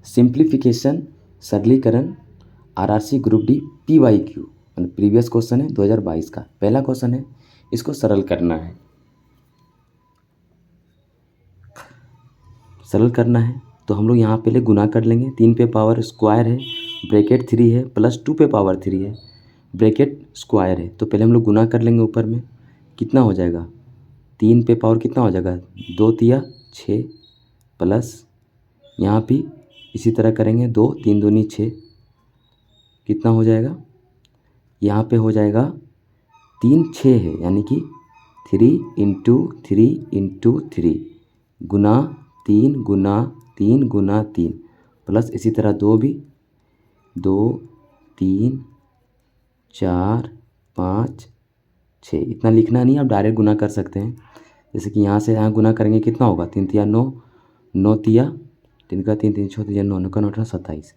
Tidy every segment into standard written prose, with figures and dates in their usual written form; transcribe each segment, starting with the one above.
Simplification सरलीकरण RRC group D PYQ previous question है 2022 का पहला क्वेश्चन है, इसको सरल करना है। सरल करना है तो हम लोग यहाँ पहले गुना कर लेंगे। 3 पे पावर स्क्वायर है, ब्रैकेट 3 है, प्लस 2 पे पावर 3 है, ब्रैकेट स्क्वायर है। तो पहले हम लोग गुना कर लेंगे ऊपर में, कितना हो जाएगा 3 पे पावर कितना हो जाएगा 2 तिया 6, प्लस यहाँ भी इसी तरह करेंगे 2 3 दूनी 6, कितना हो जाएगा यहाँ पे हो जाएगा 3 6 है, यानी कि 3 × 3 × 3 गुना 3 गुना 3 गुना 3, प्लस इसी तरह 2 भी 2 3 4 5 6। इतना लिखना नहीं, आप डायरेक्ट गुना कर सकते हैं। जैसे कि यहाँ से यहाँ गुना करेंगे कितना होगा 3 तिया 9, 9 तिया 3 का 3 3 6 तिया 9 9 का 9 27।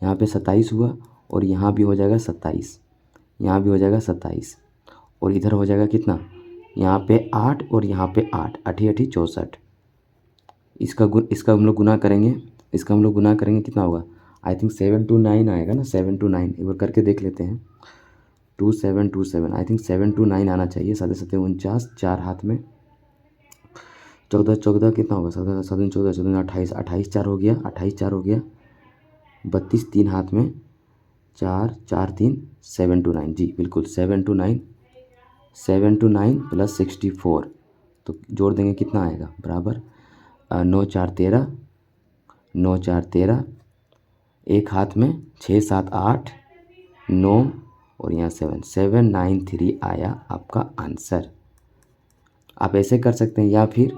यहाँ पे 27 हुआ और यहाँ भी हो जाएगा 27, यहाँ भी हो जाएगा 27 और इधर हो जाएगा कितना यहाँ पे 8 और यहाँ पे 8 8 8 64। इसका हम लोग गुना करेंगे, इसका हम लोग गुना करेंगे कितना होगा आई थिंक 7 2 9 आएगा ना, 7 2 9 एक बार करके देख लेते हैं। 2 7 2 7 आई थिंक 7 2 9 आना चाहिए। 7 7 49, 4 हाथ में 14 14 कितना होगा 17 17 14 14 28 28 4 हो गया, 28 4 हो गया, 32 3 हाथ में 4 4 3 7 2 9 जी बिल्कुल 7 2 9 प्लस 64। तो जोड़ देंगे कितना आएगा बराबर 9 4 13, 9 4 13, एक हाथ में 6 7 8 9 और यहाँ 7 7 9 3 आया आपका आंसर। आप ऐसे कर सकते हैं या फिर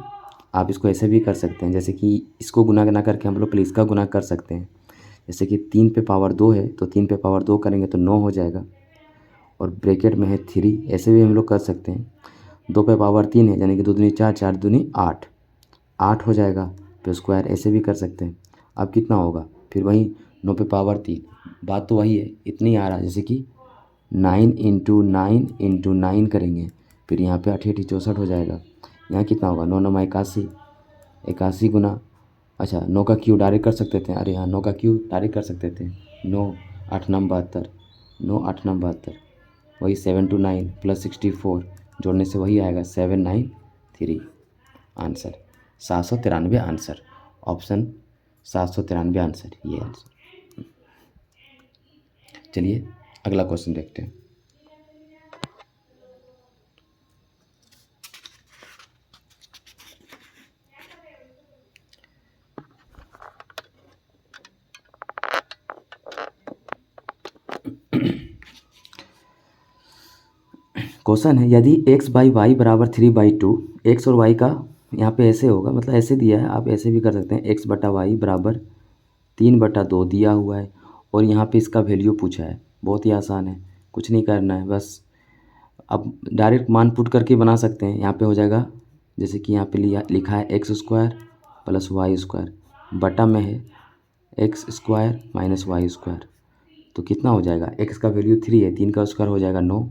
आप इसको ऐसे भी कर सकते हैं, जैसे कि इसको गुना ना करके हम लोग इसका गुना कर सकते हैं। जैसे कि 3 पे पावर 2 है तो 3 पे पावर 2 करेंगे तो 9 हो जाएगा और ब्रैकेट में है 3, ऐसे भी हम लोग कर सकते हैं। 2 पे पावर 3 है यानी कि 2 दूनी 4 4 दूनी 8 8 हो जाएगा, तो स्क्वायर ऐसे भी कर सकते हैं। अब कितना होगा फिर वही 9 पे पावर 3, बात तो वही है, इतनी आ रहा है। जैसे कि 9 × 9 × 9 करेंगे, फिर यहाँ पे 8 8 64 हो जाएगा। यहाँ कितना होगा 9 9 81, 81 गुना, अच्छा 9 का क्यू डायरेक्ट कर सकते थे, अरे हाँ 9 का क्यू डायरेक्ट कर सकते थे, 9 8 9 72, 9 8 9 72, वही 7 2 9 प्लस 64 जोड़ने से वही आएगा 793 आंसर 793 आंसर, ऑप्शन 793 आंसर ये आंसर। चलिए अगला क्वेश्चन देखते हैं। क्वेश्चन है यदि x/y बराबर 3/2, एक्स और y का यहाँ पे ऐसे होगा, मतलब ऐसे दिया है, आप ऐसे भी कर सकते हैं। x/y बराबर 3/2 दिया हुआ है और यहाँ पे इसका वैल्यू पूछा है। बहुत ही आसान है, कुछ नहीं करना है, बस अब डायरेक्ट मान पुट करके बना सकते हैं। यहाँ पे हो जाएगा जैसे कि यहाँ पे लिखा है x² प्लस y², बटा में है x² माइनस y², तो कितना हो जाएगा x का वैल्यू 3 है, 3 का स्क्वायर हो जाएगा 9,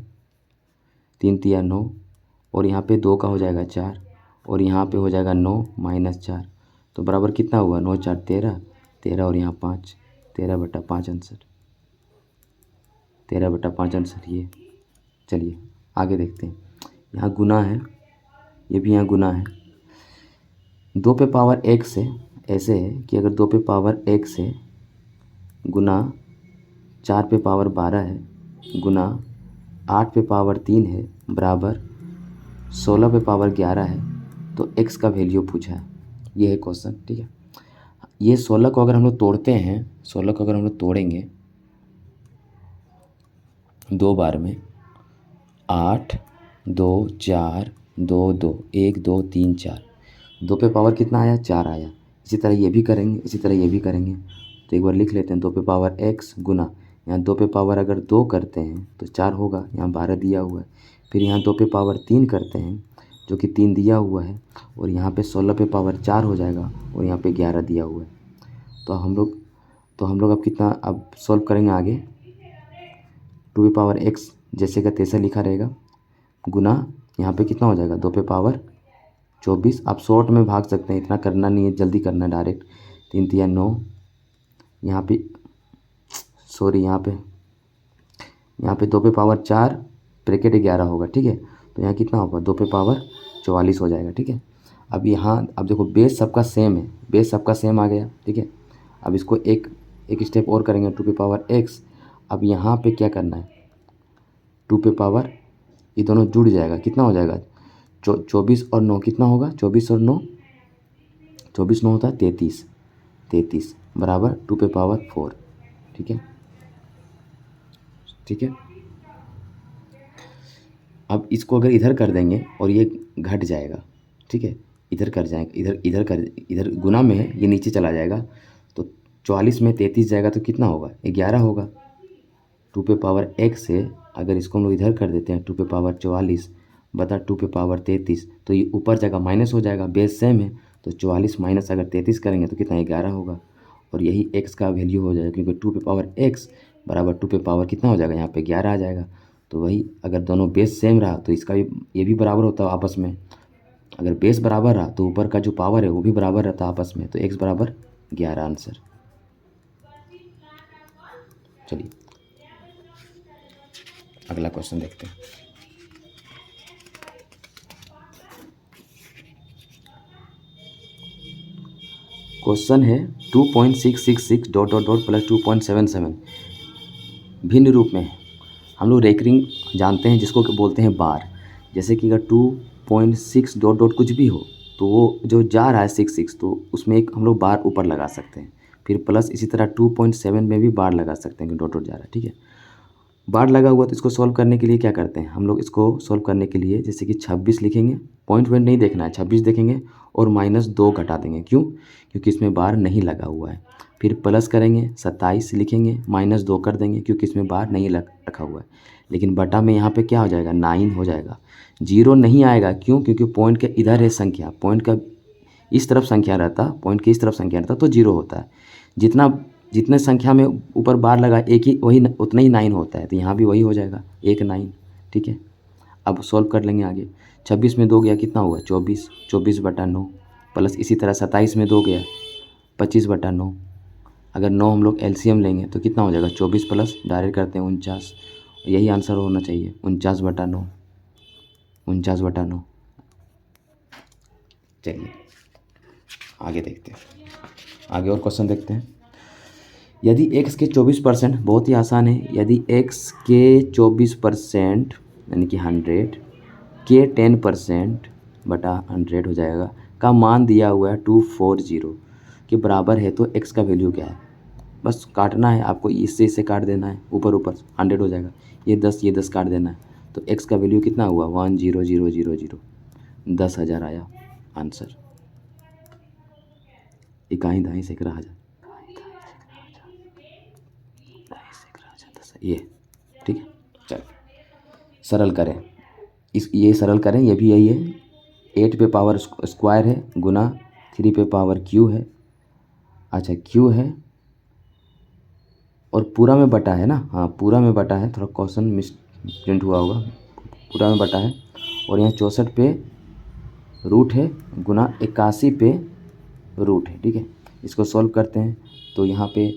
3 तिया 9 और यहाँ पे 2 का हो जाएगा 4 और यहाँ पे हो जाएगा 9 माइनस 4, तो बराबर कितना हुआ 9 4 13 13 और यहाँ 5 13/5 आंसर, 13/5 आंसर ये। चलिए आगे देखते हैं। यहाँ गुना है, ये भी यहाँ गुना है। 2 पे पावर x है, ऐसे है कि अगर 2 पे पावर x है गुना 4 पे पावर 12 है गुना 8 पे पावर 3 है बराबर 16 पे पावर 11 है, तो x का वैल्यू पूछा है। ये है क्वेश्चन, ठीक है। ये 16 को अगर हम लोग तोड़ते हैं, 16 को अगर हम लोग तोड़ेंगे 2 बार में 8 2 4 2 2 1 2 3 4, 2 पे पावर कितना आया 4 आया। इसी तरह ये भी करेंगे, इसी तरह ये भी करेंगे। तो एक बार लिख लेते हैं 2 पे पावर x गुना, यहाँ 2 पे पावर अगर 2 करते हैं तो 4 होगा, यहाँ 12 दिया हुआ है। फिर यहाँ 2 पे पावर 3 करते हैं जो कि 3 दिया हुआ है और यहाँ पे 16 पे पावर 4 हो जाएगा और यहाँ पे 11 दिया हुआ है। तो हम लोग अब कितना अब सॉल्व करेंगे आगे। 2 पे पावर x जैसे का तैसा लिखा रहेगा गुना यहाँ पे कितना हो जाएगा 2 पे पावर 24। आप शॉर्ट में भाग सकते हैं, इतना करना नहीं है, जल्दी करना है डायरेक्ट। 3 तिया 9 यहाँ पे सॉरी यहाँ पे 2 पे पावर 4 ब्रैकेट 11 होगा, ठीक है। तो यहाँ कितना होगा, 2 पे पावर 44 हो जाएगा, ठीक है। अब यहाँ अब देखो बेस सबका सेम है, बेस सबका सेम आ गया, ठीक है। अब इसको एक स्टेप और करेंगे, 2 पे पावर x। अब यहाँ पे क्या करना है, 2 पे पावर, ये दोनों जुड़ जाएगा, कितना हो जाएगा 24 और 9 कितना होगा, 24 और 9 24 9 होता है 33 बराबर 2 पे पावर 4, ठीक है, ठीक है। अब इसको अगर इधर कर देंगे और ये घट जाएगा, ठीक है, इधर कर जाएगा, इधर गुना में है, ये नीचे चला जाएगा, तो 44 में 33 जाएगा तो कितना होगा, 11 होगा। 2 पे पावर x से अगर इसको हम लोग इधर कर देते हैं, 2 पे पावर 44 बता 2 पे पावर 33, तो ये ऊपर जगह माइनस हो जाएगा, बेस सेम है, तो 44 माइनस अगर 33 करेंगे तो कितना 11 होगा, और यही x का वैल्यू हो जाएगा, क्योंकि 2 पे पावर x बराबर 2 पे पावर कितना हो जाएगा, यहाँ पे 11 आ जाएगा। तो वही अगर दोनों बेस सेम रहा तो इसका भी ये भी बराबर होता है आपस में, अगर बेस बराबर रहा तो ऊपर का जो पावर है वो भी बराबर रहता है आपस में, तो x बराबर 11 आंसर। चलिए अगला क्वेश्चन देखते हैं। क्वेश्चन है 2.666 डॉट डॉट डॉट प्लस 2.77 भिन्न रूप में है। हम लोग रेकरिंग जानते हैं जिसको बोलते हैं बार, जैसे कि अगर 2.6 डॉट डॉट कुछ भी हो तो वो जो जा रहा है 6 तो उसमें एक हम लोग बार ऊपर लगा सकते हैं, फिर प्लस इसी तरह 2.7 में भी बार लगा सकते हैं कि डॉट डॉट जा रहा है, ठीक है। बार लगा हुआ तो इसको सॉल्व करने के लिए क्या करते हैं हम लोग, इसको सॉल्व करने के लिए जैसे कि 26 लिखेंगे, पॉइंट नहीं देखना है, 26 देखेंगे और -2 घटा देंगे, क्यों, क्योंकि इसमें बार नहीं लगा हुआ है। फिर प्लस करेंगे 27 लिखेंगे, -2 कर देंगे क्योंकि इसमें बार नहीं रखा हुआ है। लेकिन बटा में यहाँ पे क्या हो जाएगा, 9 हो जाएगा। 0 नहीं आएगा, क्यों, क्योंकि पॉइंट के इधर है संख्या, पॉइंट का इस तरफ संख्या रहता, पॉइंट की इस तरफ संख्या रहता तो 0 होता है। जितने संख्या में ऊपर बार लगा एक ही वही उतना ही 9 होता है, तो यहाँ भी वही हो जाएगा 1 9, ठीक है। अब सॉल्व कर लेंगे आगे, 26 में 2 गया कितना हुआ 24, 24/9 प्लस इसी तरह 27 में 2 गया 25/9, अगर 9 हम लोग एलसीएम लेंगे तो कितना हो जाएगा 24 प्लस डायरेक्ट करते हैं 49, यही आंसर होना चाहिए 49/9, 49/9। चलिए आगे देखते हैं, आगे और क्वेश्चन देखते हैं। यदि x के 24%, बहुत ही आसान है, यदि x के 24% यानी कि 100 के 10% बटा 100 हो जाएगा का मान दिया हुआ है 240 के बराबर है, तो x का वैल्यू क्या है। बस काटना है आपको, इससे काट देना है, ऊपर 100 हो जाएगा, ये 10 काट देना है, तो x का वैल्यू कितना हुआ 10000, 10,000 आया आंसर। इकाई दाई से राजा, ये ठीक है। चल सरल करें, ये सरल करें, ये भी यही है, 8 पे पावर स्क्वायर है गुना 3 पे पावर क्यू है, अच्छा क्यू है और पूरा में बटा है ना, हाँ पूरा में बटा है, थोड़ा क्वेश्चन मिस प्रिंट हुआ होगा, पूरा में बटा है, और यहाँ 64 पे रूट है गुना 81 पे रूट है, ठीक है। इसको सॉल्व करते हैं तो यहाँ पे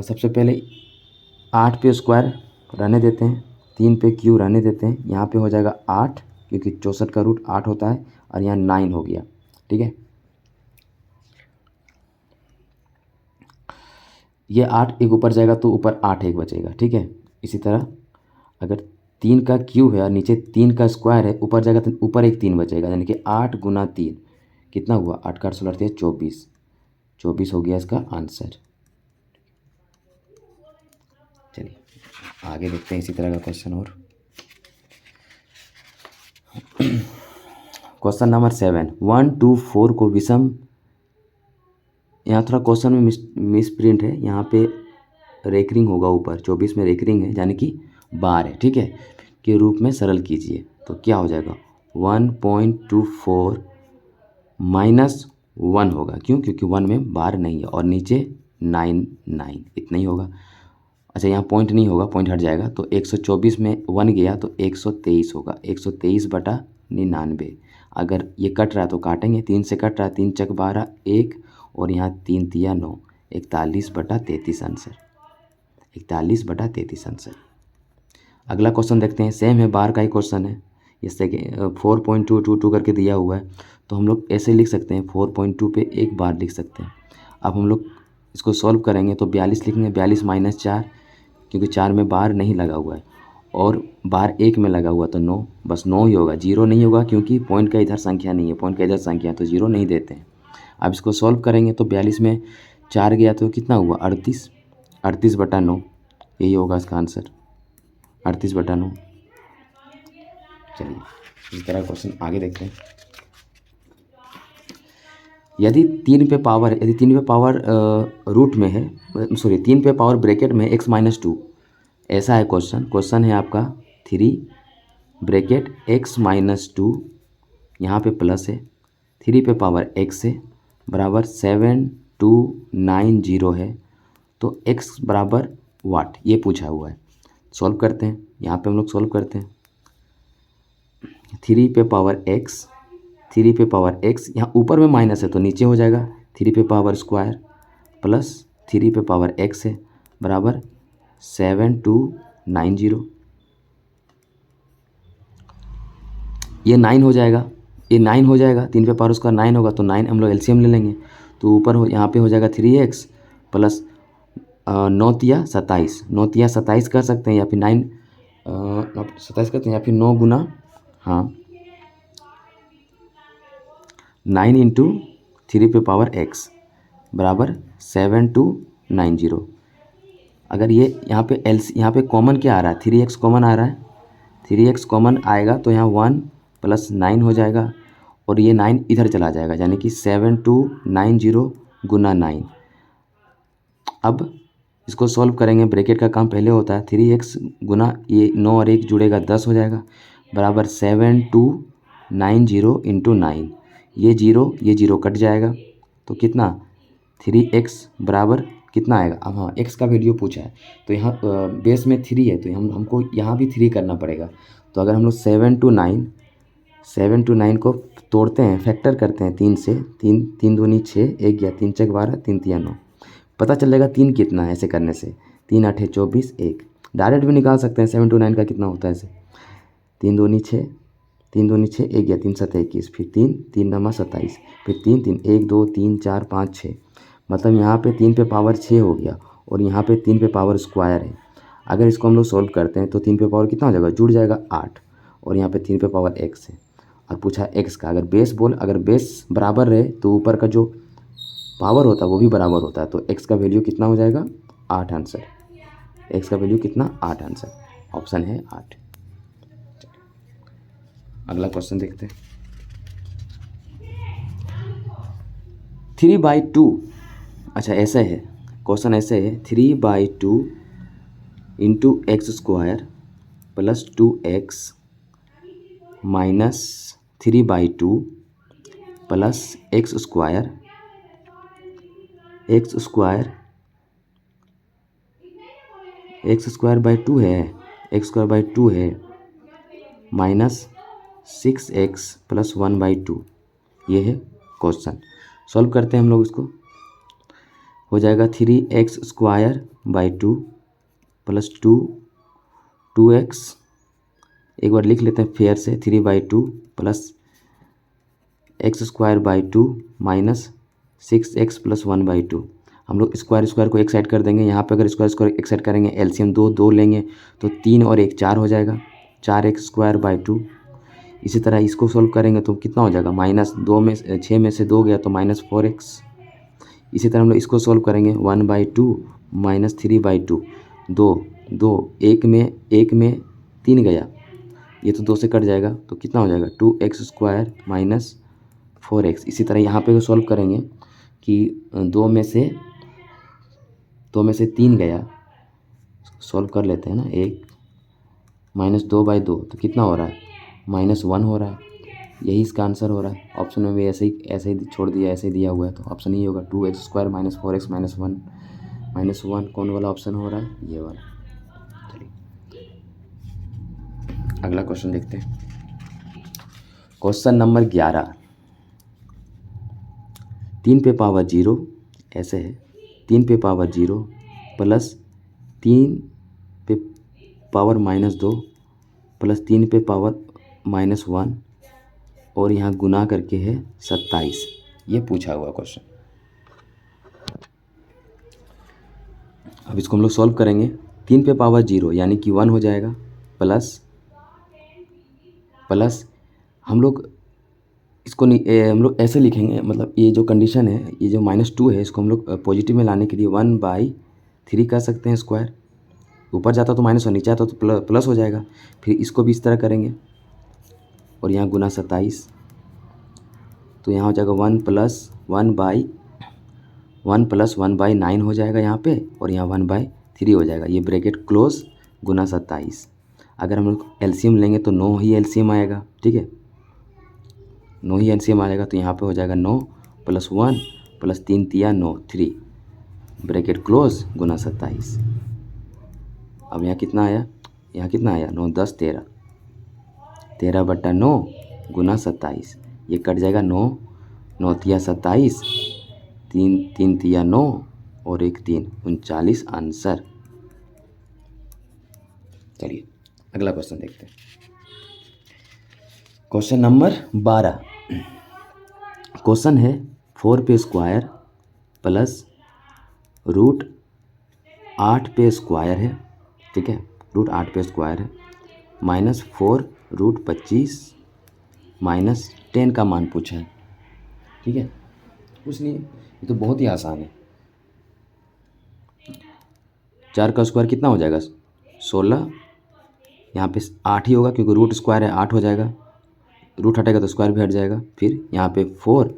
सबसे पहले 8 पे स्क्वायर रहने देते हैं, 3 पे क्यू रहने देते हैं, यहाँ पे हो जाएगा 8 क्योंकि 64 का रूट 8 होता है, और यहाँ 9 हो गया, ठीक है। ये 8 एक ऊपर जाएगा तो ऊपर 8 एक बचेगा, ठीक है। इसी तरह अगर 3 का क्यू है और नीचे 3 का स्क्वायर है, ऊपर जाएगा तो ऊपर एक 3 बचेगा, यानी कि 8 गुना 3 कितना हुआ, 8 का 16 24 हो गया इसका आंसर। चलिए आगे देखते हैं इसी तरह का क्वेश्चन और। क्वेश्चन नंबर 7, 1 2 4 को विषम, यहाँ थोड़ा क्वेश्चन में मिस प्रिंट है, यहाँ पे रेकरिंग होगा, ऊपर 24 में रेकरिंग है यानी कि बार है, ठीक है, के रूप में सरल कीजिए, तो क्या हो जाएगा 1.24 -1 होगा, क्यों, क्योंकि 1 में बार नहीं है, और नीचे 9 इतना ही होगा। अच्छा यहाँ पॉइंट नहीं होगा, पॉइंट हट जाएगा, तो 124 में 1 गया तो 123 होगा, 123/99। अगर ये कट रहा है तो काटेंगे, 3 से कट रहा है, 3 चक 12 1, और यहाँ 3 तिया 9, 41/33 आंसर, 41/33 आंसर। अगला क्वेश्चन देखते हैं, सेम है, बार का ही क्वेश्चन है। जैसे कि 4.222 करके दिया हुआ है, तो हम लोग ऐसे लिख सकते हैं, 4.2 पे एक बार लिख सकते हैं। अब हम लोग इसको सॉल्व करेंगे तो 42 लिखेंगे, 42 - 4, क्योंकि 4 में बार नहीं लगा हुआ है और बार 1 में लगा हुआ, तो 9, बस 9 ही होगा, 0 नहीं होगा, क्योंकि पॉइंट का इधर संख्या नहीं है, पॉइंट का इधर संख्या है, तो 0 नहीं देते हैं। अब इसको सॉल्व करेंगे तो 42 में 4 गया तो कितना हुआ, 38, 38/9, यही होगा इसका आंसर, 38/9। चलिए इस तरह क्वेश्चन आगे देखते हैं। यदि 3 पे पावर रूट में है, सॉरी 3 पे पावर ब्रैकेट में x - 2, ऐसा है क्वेश्चन है आपका 3 ब्रैकेट x - 2, यहाँ पे प्लस है, 3 पे पावर x है, बराबर 7290 है, तो x बराबर वाट, ये पूछा हुआ है। सॉल्व करते हैं, यहाँ पे हम लोग सॉल्व करते हैं। 3 पे पावर x, यहाँ ऊपर में माइनस है तो नीचे हो जाएगा, 3 पे पावर स्क्वायर प्लस 3 पे पावर x है, बराबर 7290, ये 9 हो जाएगा, ये 9 हो जाएगा, 3 पे पावर उसका 9 होगा, तो 9 हम लोग एलसीएम ले लेंगे, तो ऊपर हो, यहाँ पे हो जाएगा 3x प्लस 9 तिया 27, 9 तिया 27 कर सकते हैं, या फिर 27 करते हैं, या फिर 9 गुना, हाँ 9 इंटू 3 पे पावर x बराबर 7290। अगर ये यहाँ पे कॉमन क्या आ रहा है, 3x कॉमन आ रहा है, 3x कॉमन आएगा तो यहाँ 1 + 9 हो जाएगा, और ये 9 इधर चला जाएगा, यानी कि 7290 गुना 9। अब इसको सॉल्व करेंगे, ब्रैकेट का काम पहले होता है, 3x गुना ये 9 और 1 जुड़ेगा 10 हो जाएगा, बराबर 7290 इंटू 9, ये 0 कट जाएगा, तो कितना 3x बराबर कितना आएगा। अब हाँ, x का वैल्यू पूछा है, तो यहाँ बेस में 3 है, तो हमको यहाँ भी 3 करना पड़ेगा। तो अगर हम लोग 7 to 9 को तोड़ते हैं, फैक्टर करते हैं 3 से, 3 दूनी 6, 1 गया 3 चक 12, 3 तिया 9, पता चल जाएगा 3 कितना है। ऐसे करने से 3 8 24, 1 डायरेक्ट भी निकाल सकते हैं, 7 to 9 का कितना होता है ऐसे, 3 दूनी 6, 1 गया 3 7 21, फिर 3 9 27, फिर 3 3 1 2 3 4 5 6, मतलब यहाँ पे 3 पे पावर 6 हो गया, और यहाँ पे 3 पे पावर स्क्वायर है। अगर इसको हम लोग सोल्व करते हैं तो 3 पे पावर कितना हो जाएगा, जुड़ जाएगा 8, और यहाँ पे 3 पे पावर x है, और पूछा x का। अगर बेस बराबर रहे तो ऊपर का जो पावर होता है वो भी बराबर होता है, तो x का वैल्यू कितना हो जाएगा, 8 आंसर। x का वैल्यू कितना, 8 आंसर, ऑप्शन है 8। अगला क्वेश्चन देखते हैं, 3/2, अच्छा ऐसे है क्वेश्चन, ऐसे है 3/2 into x square plus 2x minus 3/2 plus x square by 2 है, x² है, माइनस 6x + 1/2, ये है क्वेश्चन। सॉल्व करते हैं हम लोग इसको, हो जाएगा 3x² बाई 2 प्लस 2x, एक बार लिख लेते हैं फेयर से, 3/2 plus x² by 2 minus 6x + 1/2। हम लोग स्क्वायर को एक साइड कर देंगे, यहाँ पे अगर स्क्वायर एक साइड करेंगे, एलसीएम 2 लेंगे तो 3 और 1 4 हो जाएगा, 4x² बाई 2। इसी तरह इसको सोल्व करेंगे तो कितना हो जाएगा, -6 में से 2 गया तो -4x। इसी तरह हम लोग इसको सोल्व करेंगे, 1/2 माइनस 3/2, 2 1 में 3 गया, ये तो 2 से कट जाएगा, तो कितना हो जाएगा, 2x² माइनस 4x। इसी तरह यहाँ पे सोल्व करेंगे कि 2 में से 3 गया, सोल्व कर लेते हैं ना, 1 -2/2, तो कितना हो रहा है, -1 हो रहा है, यही इसका आंसर हो रहा है। ऑप्शन में भी ऐसे ही छोड़ दिया, ऐसे ही दिया हुआ है, तो ऑप्शन ही होगा 2x² माइनस 4x माइनस 1 कौन वाला ऑप्शन हो रहा है, ये वाला। चलिए अगला क्वेश्चन देखते हैं, क्वेश्चन नंबर 11, 3 पे पावर 0 ऐसे है, 3 पे पावर 0 प्लस 3 पे पावर -2 प्लस 3 पे पावर -1 और यहाँ गुना करके है 27। ये पूछा हुआ क्वेश्चन। अब इसको हम लोग सॉल्व करेंगे। 3 पे पावर 0 यानी कि 1 हो जाएगा प्लस हम लोग इसको हम लोग ऐसे लिखेंगे, मतलब ये जो कंडीशन है, ये जो -2 है, इसको हम लोग पॉजिटिव में लाने के लिए 1/3 कर सकते हैं स्क्वायर। ऊपर जाता तो -1, नीचे आता तो प्लस हो जाएगा। फिर इसको भी इस तरह करेंगे और यहाँ गुना 27, तो यहाँ हो जाएगा 1 + 1/9 हो जाएगा यहाँ पे, और यहाँ 1/3 हो जाएगा। ये ब्रैकेट क्लोज गुना 27। अगर हम लोग एलसीएम लेंगे तो 9 ही एलसीएम आएगा, ठीक है, 9 ही एलसीएम आएगा। तो यहाँ पे हो जाएगा 9 + 1 + 3 × 9 3 ब्रैकेट क्लोज गुना 27। अब यहाँ कितना आया, 9 10 13 13/9 गुना 27। ये कट जाएगा, 9 9 × 27, 3 3 × 9 और 1 3 39 आंसर। चलिए अगला क्वेश्चन देखते हैं। Question number 12। क्वेश्चन है 4 पे स्क्वायर प्लस √8 पे स्क्वायर है, ठीक है, √8 पे स्क्वायर है, -4 √25 -10 का मान पूछा है, ठीक है। कुछ नहीं, ये तो बहुत ही आसान है। 4 का स्क्वायर कितना हो जाएगा, 16। यहाँ पे 8 ही होगा क्योंकि रूट स्क्वायर है, 8 हो जाएगा। रूट हटेगा तो स्क्वायर भी हट जाएगा। फिर यहाँ पे 4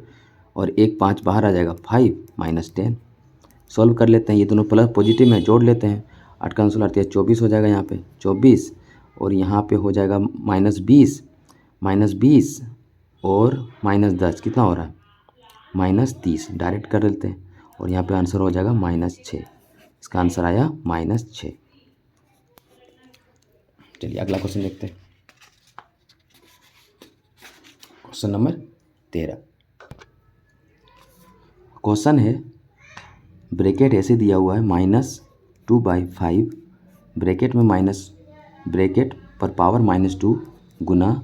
और 1 5 बाहर आ जाएगा, 5 -10। सॉल्व कर लेते हैं, ये दोनों प्लस पॉजिटिव में जोड़ लेते हैं। 8 का 24 हो जाएगा यहाँ पे 24, और यहाँ पे हो जाएगा -20 और -10 कितना हो रहा है, -30। डायरेक्ट कर लेते हैं और यहाँ पे आंसर हो जाएगा -6। इसका आंसर आया -6। चलिए अगला क्वेश्चन देखते हैं। Question number 13। क्वेश्चन है, ब्रैकेट ऐसे दिया हुआ है -2/5 ब्रैकेट में ब्रैकेट पर पावर -2 गुना,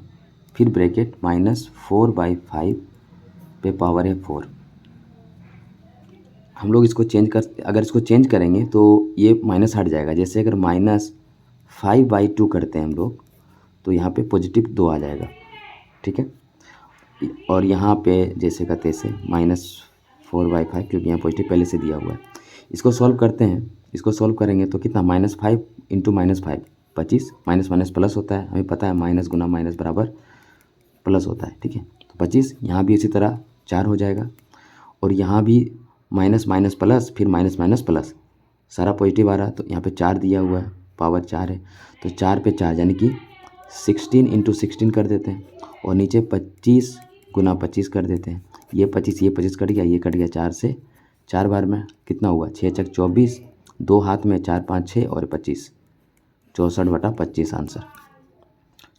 फिर ब्रैकेट -4/5 पे पावर है 4। हम लोग इसको अगर इसको चेंज करेंगे तो ये माइनस हट जाएगा। जैसे अगर -5/2 करते हैं हम लोग तो यहाँ पे +2 आ जाएगा, ठीक है। और यहाँ पे जैसे का तैसे -4/5 क्योंकि यहाँ पॉजिटिव पहले से दिया हुआ है। इसको सॉल्व करते हैं, इसको सॉल्व करेंगे तो कितना, -5 × -5 25, माइनस माइनस प्लस होता है, हमें पता है माइनस गुना माइनस बराबर प्लस होता है, ठीक है। तो 25, यहाँ भी इसी तरह 4 हो जाएगा, और यहाँ भी माइनस माइनस प्लस, फिर माइनस माइनस प्लस, सारा पॉजिटिव आ रहा है। तो यहाँ पे 4 दिया हुआ है, पावर 4 है, तो 4 पे 4 यानी कि 16 × 16 कर देते हैं, और नीचे 25 गुना 25 कर देते हैं। ये 25 कट गया, ये कट गया 4 से, 4 बार में कितना हुआ, 6 × 24, 2 हाथ में 4 5 6 और 25, 64/25 आंसर,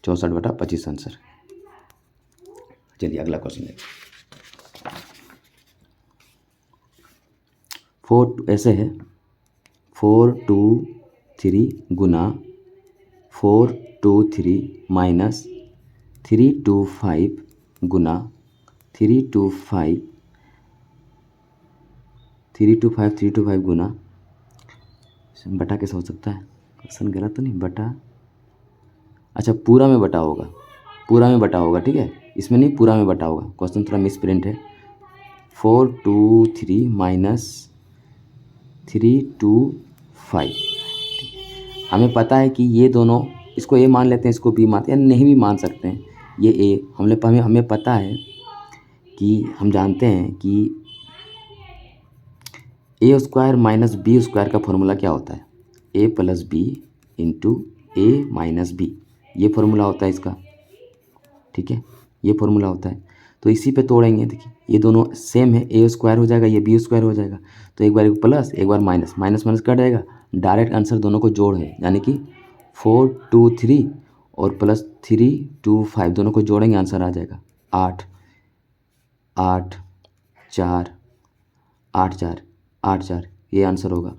64/25 आंसर। चलिए अगला क्वेश्चन देखिए। 4 ऐसे है, 4 2 3 गुना 4 2 3 माइनस 3 2 5 गुना 3 2 5 गुना, बटा कैसे हो सकता है, क्वेश्चन गलत तो नहीं, बटा, अच्छा पूरा में बटा होगा, पूरा में बटा होगा, ठीक है, इसमें नहीं, पूरा में बटा होगा, क्वेश्चन थोड़ा मिस प्रिंट है। 4 2 3 माइनस 3 2 5, हमें पता है कि ये दोनों, इसको ए मान लेते हैं, इसको बी मानते हैं, या नहीं भी मान सकते हैं। ये ए हमें पता है कि हम जानते हैं कि ए स्क्वायर माइनस बी स्क्वायर का फॉर्मूला क्या होता है, ए प्लस बी इंटू ए माइनस बी, ये फॉर्मूला होता है इसका, ठीक है, ये फॉर्मूला होता है। तो इसी पे तोड़ेंगे, देखिए ये दोनों सेम है, ए स्क्वायर हो जाएगा, ये बी स्क्वायर हो जाएगा, तो एक बार प्लस एक बार माइनस, माइनस माइनस कट जाएगा, डायरेक्ट आंसर दोनों को जोड़ है, यानी कि 4 2 3 और प्लस 3 2 5 दोनों को जोड़ेंगे, आंसर आ जाएगा 8 8 4 8 4 8 4 ये आंसर होगा।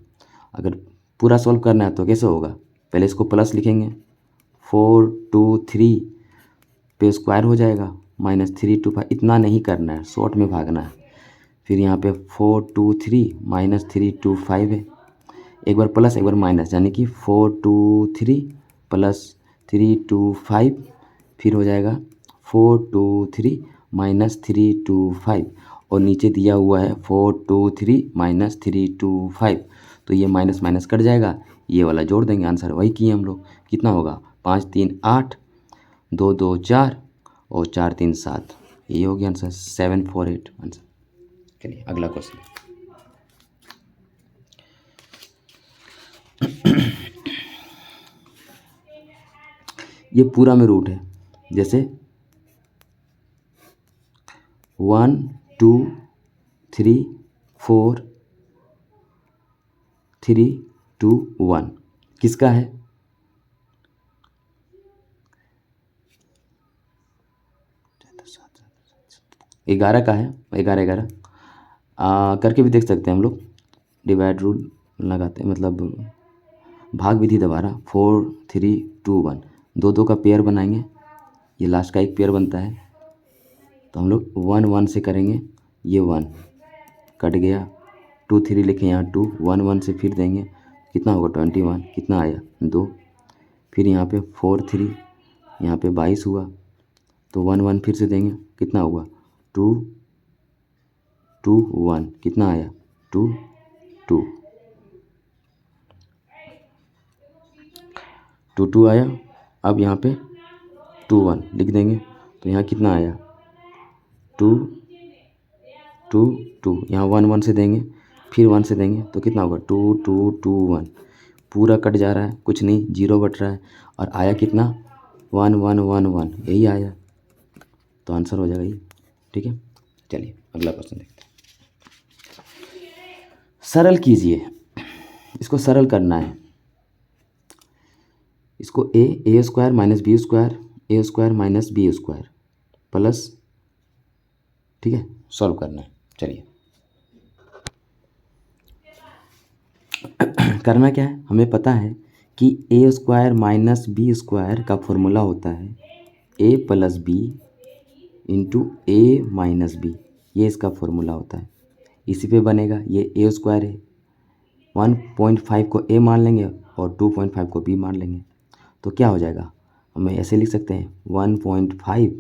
अगर पूरा सॉल्व करना है तो कैसे होगा, पहले इसको प्लस लिखेंगे, 4 2 3 पे स्क्वायर हो जाएगा, -3 2 5, इतना नहीं करना है, शॉर्ट में भागना है। फिर यहाँ पे 4 2 3 -3 2 5 है, एक बार प्लस एक बार माइनस, यानी कि 4 2 3 प्लस 3 2 5, फिर हो जाएगा 4 2 3 -3 2 5, और नीचे दिया हुआ है 4 2 3 -3 2 5, तो ये माइनस माइनस कट जाएगा, ये वाला जोड़ देंगे, आंसर वही किए हम लोग। कितना होगा, 5 3 8, 2 2 4 और 4 3 7, ये हो गया आंसर, 7 4 8 आंसर। चलिए अगला क्वेश्चन। ये पूरा में रूट है, जैसे 1 2 3 4 3 2 1 किसका है, ग्यारह का है, 11 11 करके भी देख सकते हैं हम लोग, डिवाइड रूल लगाते हैं, मतलब भाग विधि दोबारा, 4 3 2 1, 2 2 का पेयर बनाएंगे, ये लास्ट का एक पेयर बनता है, तो हम लोग 1 1 से करेंगे, ये 1 कट गया, 2 3 लिखे यहाँ 2, 1 1 से फिर देंगे, कितना होगा 21, कितना आया 2, फिर यहाँ पे 4 3, यहाँ पे 22 हुआ, तो 1 1 फिर से देंगे, कितना हुआ 2 2 1, कितना आया 2 2 2 2 आया। अब यहाँ पे 2 1 लिख देंगे, तो यहाँ कितना आया 2 2 2, यहाँ 1 1 से देंगे, फिर 1 से देंगे, तो कितना होगा 2 2 2 1, पूरा कट जा रहा है, कुछ नहीं, 0 बट रहा है, और आया कितना 1 1 1 1, यही आया, तो आंसर हो जाएगा ये। ठीक है, चलिए अगला क्वेश्चन देखते हैं। सरल कीजिए, इसको सरल करना है, इसको A square minus B square, A square minus B square plus, ठीक है, सॉल्व करना है। चलिए करना क्या है, हमें पता है कि ए स्क्वायर माइनस बी स्क्वायर का फॉर्मूला होता है ए प्लस बी इंटू ए माइनस बी, ये इसका फॉर्मूला होता है, इसी पे बनेगा। ये ए स्क्वायर है, 1.5 को ए मान लेंगे और 2.5 को बी मान लेंगे, तो क्या हो जाएगा, हमें ऐसे लिख सकते हैं 1.5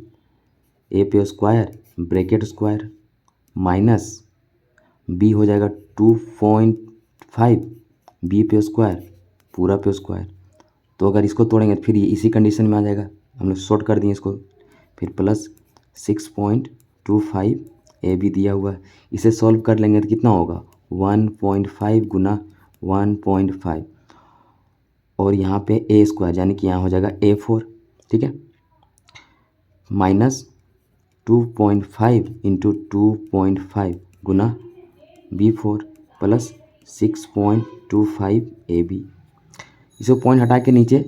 ए पे square bracket square minus B हो जाएगा 2.5 बी पे स्क्वायर पूरा पे स्क्वायर, तो अगर इसको तोड़ेंगे फिर ये इसी कंडीशन में आ जाएगा, हम लोग शॉर्ट कर दिए इसको, फिर प्लस 6.25 ए भी दिया हुआ है, इसे सॉल्व कर लेंगे तो कितना होगा 1.5 गुना 1.5, और यहाँ पे ए स्क्वायर यानी कि यहाँ हो जाएगा A4, ठीक है, माइनस 2.5 इंटू 2.5 गुना B4 प्लस 6.25 AB, इसे पॉइंट हटा के नीचे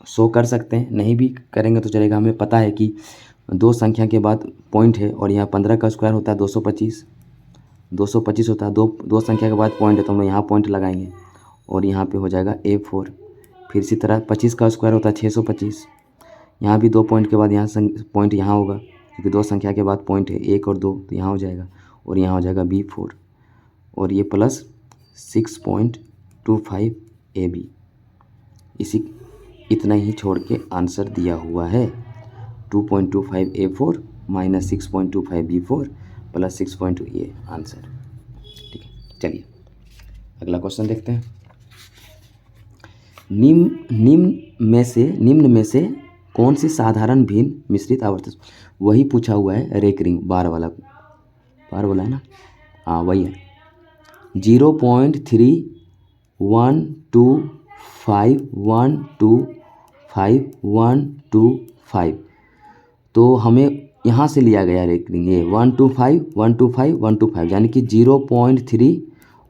शो कर सकते हैं, नहीं भी करेंगे तो चलेगा, हमें पता है कि दो संख्या के बाद पॉइंट है, और यहाँ 15 का स्क्वायर होता है 225 होता है, दो संख्या के बाद पॉइंट है, तो हम लोग यहाँ पॉइंट लगाएंगे, और यहाँ पे हो जाएगा A4, फिर इसी तरह 25 का स्क्वायर होता है 625, यहाँ भी 2 पॉइंट के बाद यहाँ पॉइंट यहाँ होगा, क्योंकि दो संख्या के बाद पॉइंट है 1 और 2, तो यहाँ हो जाएगा, और यहाँ हो जाएगा B4, और ये प्लस 6.25 AB, इसी इतना ही छोड़ के आंसर दिया हुआ है 2.25 A4 माइनस 6.25 B4 प्लस 6.2, ये आंसर। ठीक है, चलिए अगला क्वेश्चन देखते हैं। निम्न में से कौन सी साधारण भिन्न मिश्रित आवर्त, वही पूछा हुआ है, रेकरिंग बार वाला है ना, हाँ वही है, 0.3 1 2 5 1 2 5 1 2 5, तो हमें यहाँ से लिया गया रेकरिंग ये 1 2 5 1 2 5 1 2 5, यानी कि 0.3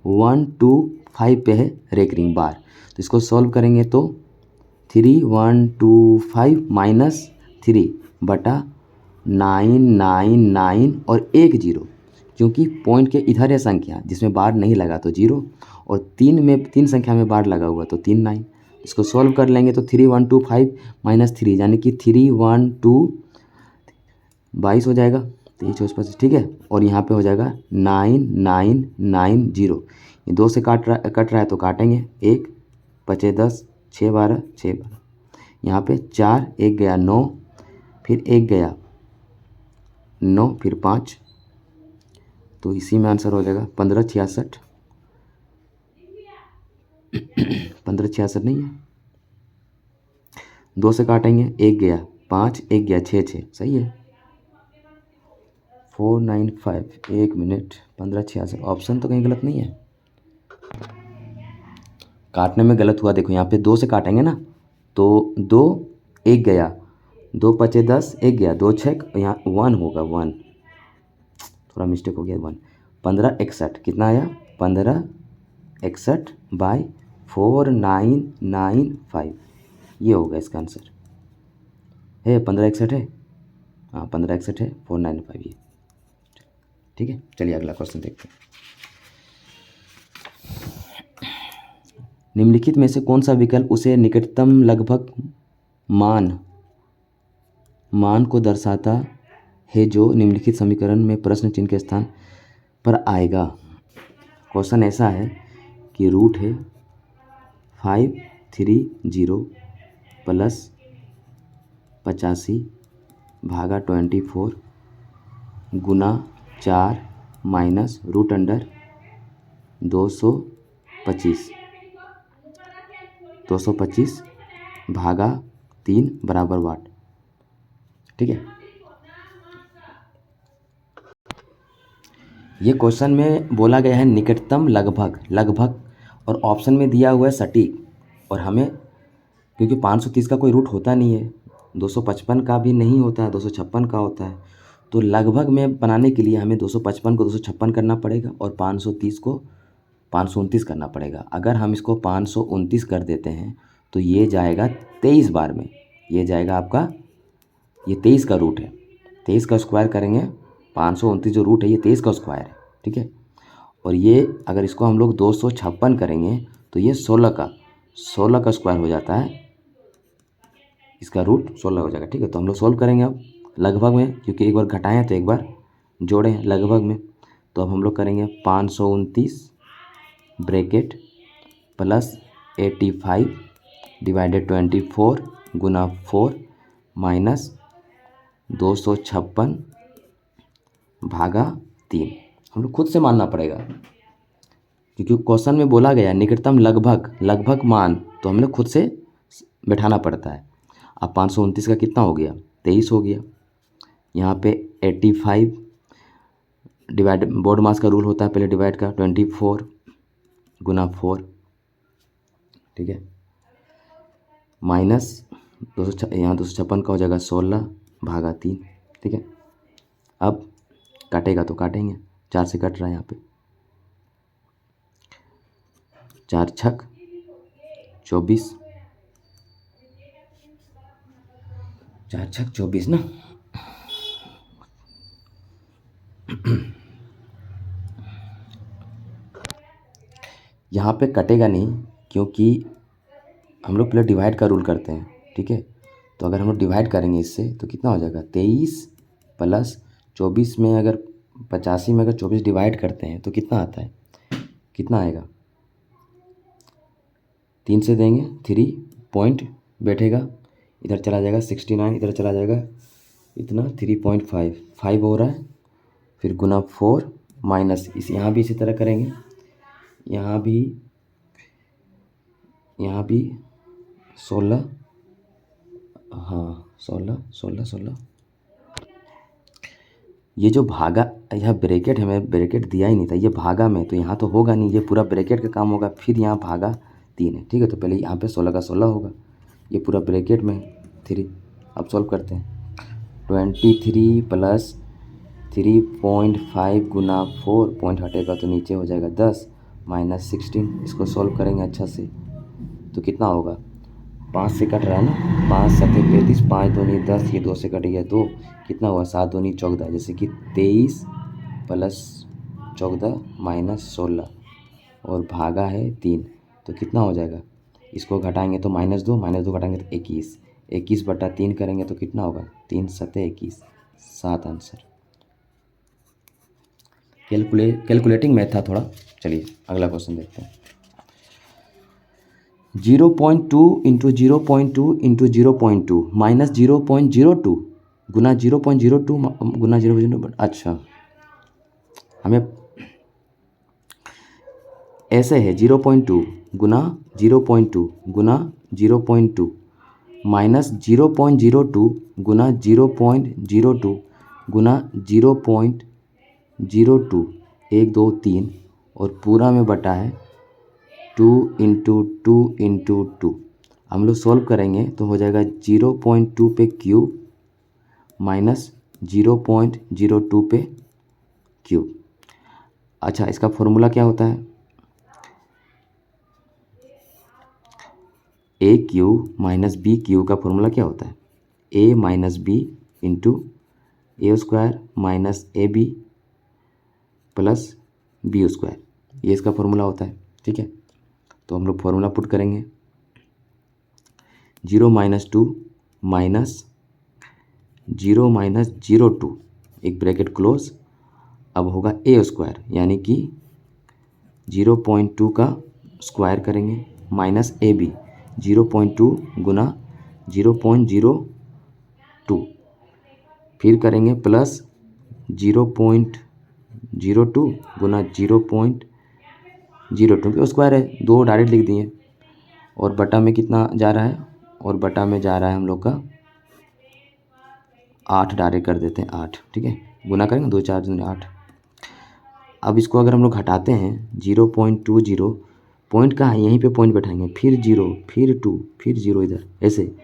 1 2 5 पे है रेकरिंग बार, तो इसको सॉल्व करेंगे तो 3 1 2 5 -3 बटा 9 9 9 और 1 0, क्योंकि पॉइंट के इधर है संख्या जिसमें बार नहीं लगा तो 0, और 3 संख्या में बार लगा हुआ तो 3 9। इसको सॉल्व कर लेंगे तो 3 1 2 5 -3 यानी कि 3 1 2 22 हो जाएगा, 23 24 25, ठीक है। और यहाँ पे हो जाएगा 9 9 9 0। ये 2 से कट रहा है तो काटेंगे, 1 5 10 6 12 6 12, यहाँ पे 4 1 गया 9, फिर 1 गया 9, फिर 5, तो इसी में आंसर हो जाएगा 15 66। 15 66 नहीं है, 2 से काटेंगे, 1 गया 5 1 गया 6 6, सही है 495। 1 मिनट, 15 66, ऑप्शन तो कहीं गलत नहीं है, काटने में गलत हुआ। देखो यहाँ पे 2 से काटेंगे ना तो 2 1 गया, 2 5 10 1 गया, 2 6, यहाँ 1 होगा, 1 थोड़ा मिस्टेक हो गया, 1 15 61 कितना आया, 15 61 बाई 4995, ये होगा इसका आंसर है 15 61 है, हाँ 15 61 है 495 ये, ठीक है। चलिए अगला क्वेश्चन देखते हैं। निम्नलिखित में से कौन सा विकल्प उसे निकटतम लगभग मान को दर्शाता है जो निम्नलिखित समीकरण में प्रश्न चिन्ह के स्थान पर आएगा। क्वेश्चन ऐसा है कि रूट है 530 प्लस 85 भागा 24 गुना 4 माइनस रूट अंडर 225 भागा 3 बराबर वाट, ठीक है। ये क्वेश्चन में बोला गया है निकटतम लगभग, और ऑप्शन में दिया हुआ है सटीक, और हमें क्योंकि 530 का कोई रूट होता नहीं है, 255 का भी नहीं होता है, 256 का होता है, तो लगभग में बनाने के लिए हमें 255 को 256 करना पड़ेगा और 530 को 529 करना पड़ेगा। अगर हम इसको 529 कर देते हैं तो ये जाएगा 23 बार में, ये जाएगा आपका, ये 23 का रूट है, 23 का स्क्वायर करेंगे, 529 जो रूट है ये 23 का स्क्वायर है, ठीक है। और ये अगर इसको हम लोग 256 करेंगे तो ये 16 का स्क्वायर हो जाता है, इसका रूट 16 हो जाएगा, ठीक है। तो हम लोग सॉल्व करेंगे अब लगभग में, क्योंकि एक बार घटाए हैं तो एक बार जोड़े हैं लगभग में, तो अब हम लोग करेंगे 529 ब्रैकेट प्लस 85 डिवाइडेड 24 गुना 4 माइनस 256 भागा 3। हम लोग खुद से मानना पड़ेगा क्योंकि क्वेश्चन में बोला गया निकटतम लगभग मान, तो हमने खुद से बैठाना पड़ता है। अब 529 का कितना हो गया, 23 हो गया, यहाँ पे 85 डिवाइड, बोर्ड मास का रूल होता है पहले डिवाइड का, 24 गुना 4, ठीक है, माइनस 200, यहाँ 256 का हो जाएगा 16 भागा 3, ठीक है। अब काटेगा तो काटेंगे, 4 से कट रहा है यहाँ पे, 4 छक 24, 4 छक 24 ना, यहाँ पे कटेगा नहीं क्योंकि हम लोग पहले डिवाइड का रूल करते हैं, ठीक है। तो अगर हम लोग डिवाइड करेंगे इससे तो कितना हो जाएगा, 23 प्लस 24 में अगर 85 में अगर 24 डिवाइड करते हैं तो कितना आता है, कितना आएगा, 3 से देंगे 3 पॉइंट बैठेगा, इधर चला जाएगा 69, इधर चला जाएगा इतना 3.5 हो रहा है, फिर गुना 4 माइनस इस, यहाँ भी इसी तरह करेंगे, यहाँ भी 16, हाँ 16, ये जो भागा, यह ब्रैकेट है, मैं ब्रैकेट दिया ही नहीं था, ये भागा में, तो यहाँ तो होगा नहीं, ये पूरा ब्रैकेट का काम होगा, फिर यहाँ भागा 3 है, ठीक है। तो पहले यहाँ पे 16 का 16 होगा, ये पूरा ब्रैकेट में 3। अब सॉल्व करते हैं, 23 प्लस 3.5 गुना 4, पॉइंट हटेगा तो नीचे हो जाएगा 10 माइनस 16, इसको सॉल्व करेंगे अच्छा से तो कितना होगा, 5 से कट रहा है ना, 5 7 35, 5 दूनी 10, ये 2 से कट गया 2, कितना हुआ 7 दूनी 14, जैसे कि 23 प्लस 14 माइनस 16 और भागा है 3, तो कितना हो जाएगा? इसको घटाएंगे तो -2, -2 घटाएंगे तो 21, 21/3 करेंगे तो कितना होगा? 3 सते 21, 7 आंसर। कैलकुलेटिंग मैथ था थोड़ा। चलिए अगला क्वेश्चन देखते हैं। 0.2 इंटू 0.2 इंटू 0.2 माइनस 0.02 गुना 0.02 गुना 0.02। अच्छा, हमें ऐसे है 0.2 गुना 0.2 गुना 0.2 माइनस 0.02 गुना 0.02 गुना 0.02, 1 2 3 और पूरा में बटा है 2 इंटू 2 इंटू 2। हम लोग सॉल्व करेंगे तो हो जाएगा 0.2 पे क्यूब माइनस 0.02 पे क्यूब। अच्छा, इसका फॉर्मूला क्या होता है? A cube minus B cube का फॉर्मूला क्या होता है? A minus B into A square minus A B plus B square, ये इसका फॉर्मूला होता है। ठीक है, तो हम लोग फॉर्मूला पुट करेंगे 0 माइनस 2 माइनस 0 माइनस 0.2, एक ब्रैकेट क्लोज। अब होगा ए स्क्वायर यानी कि 0.2 का स्क्वायर करेंगे माइनस ए बी 0.2 गुना 0.02, फिर करेंगे प्लस 0.02 गुना 0.02 के स्क्वायर है, 2 डायरेक्ट लिख दिए। और बटा में कितना जा रहा है? और बटा में जा रहा है हम लोग का 8, डायरेक्ट कर देते हैं 8। ठीक है, गुना करेंगे 2 4 दूनी 8। अब इसको अगर हम लोग हटाते हैं 0.20, पॉइंट कहाँ है? यहीं पे पॉइंट बैठाएंगे, फिर 0 फिर 2 फिर 0 इधर, ऐसे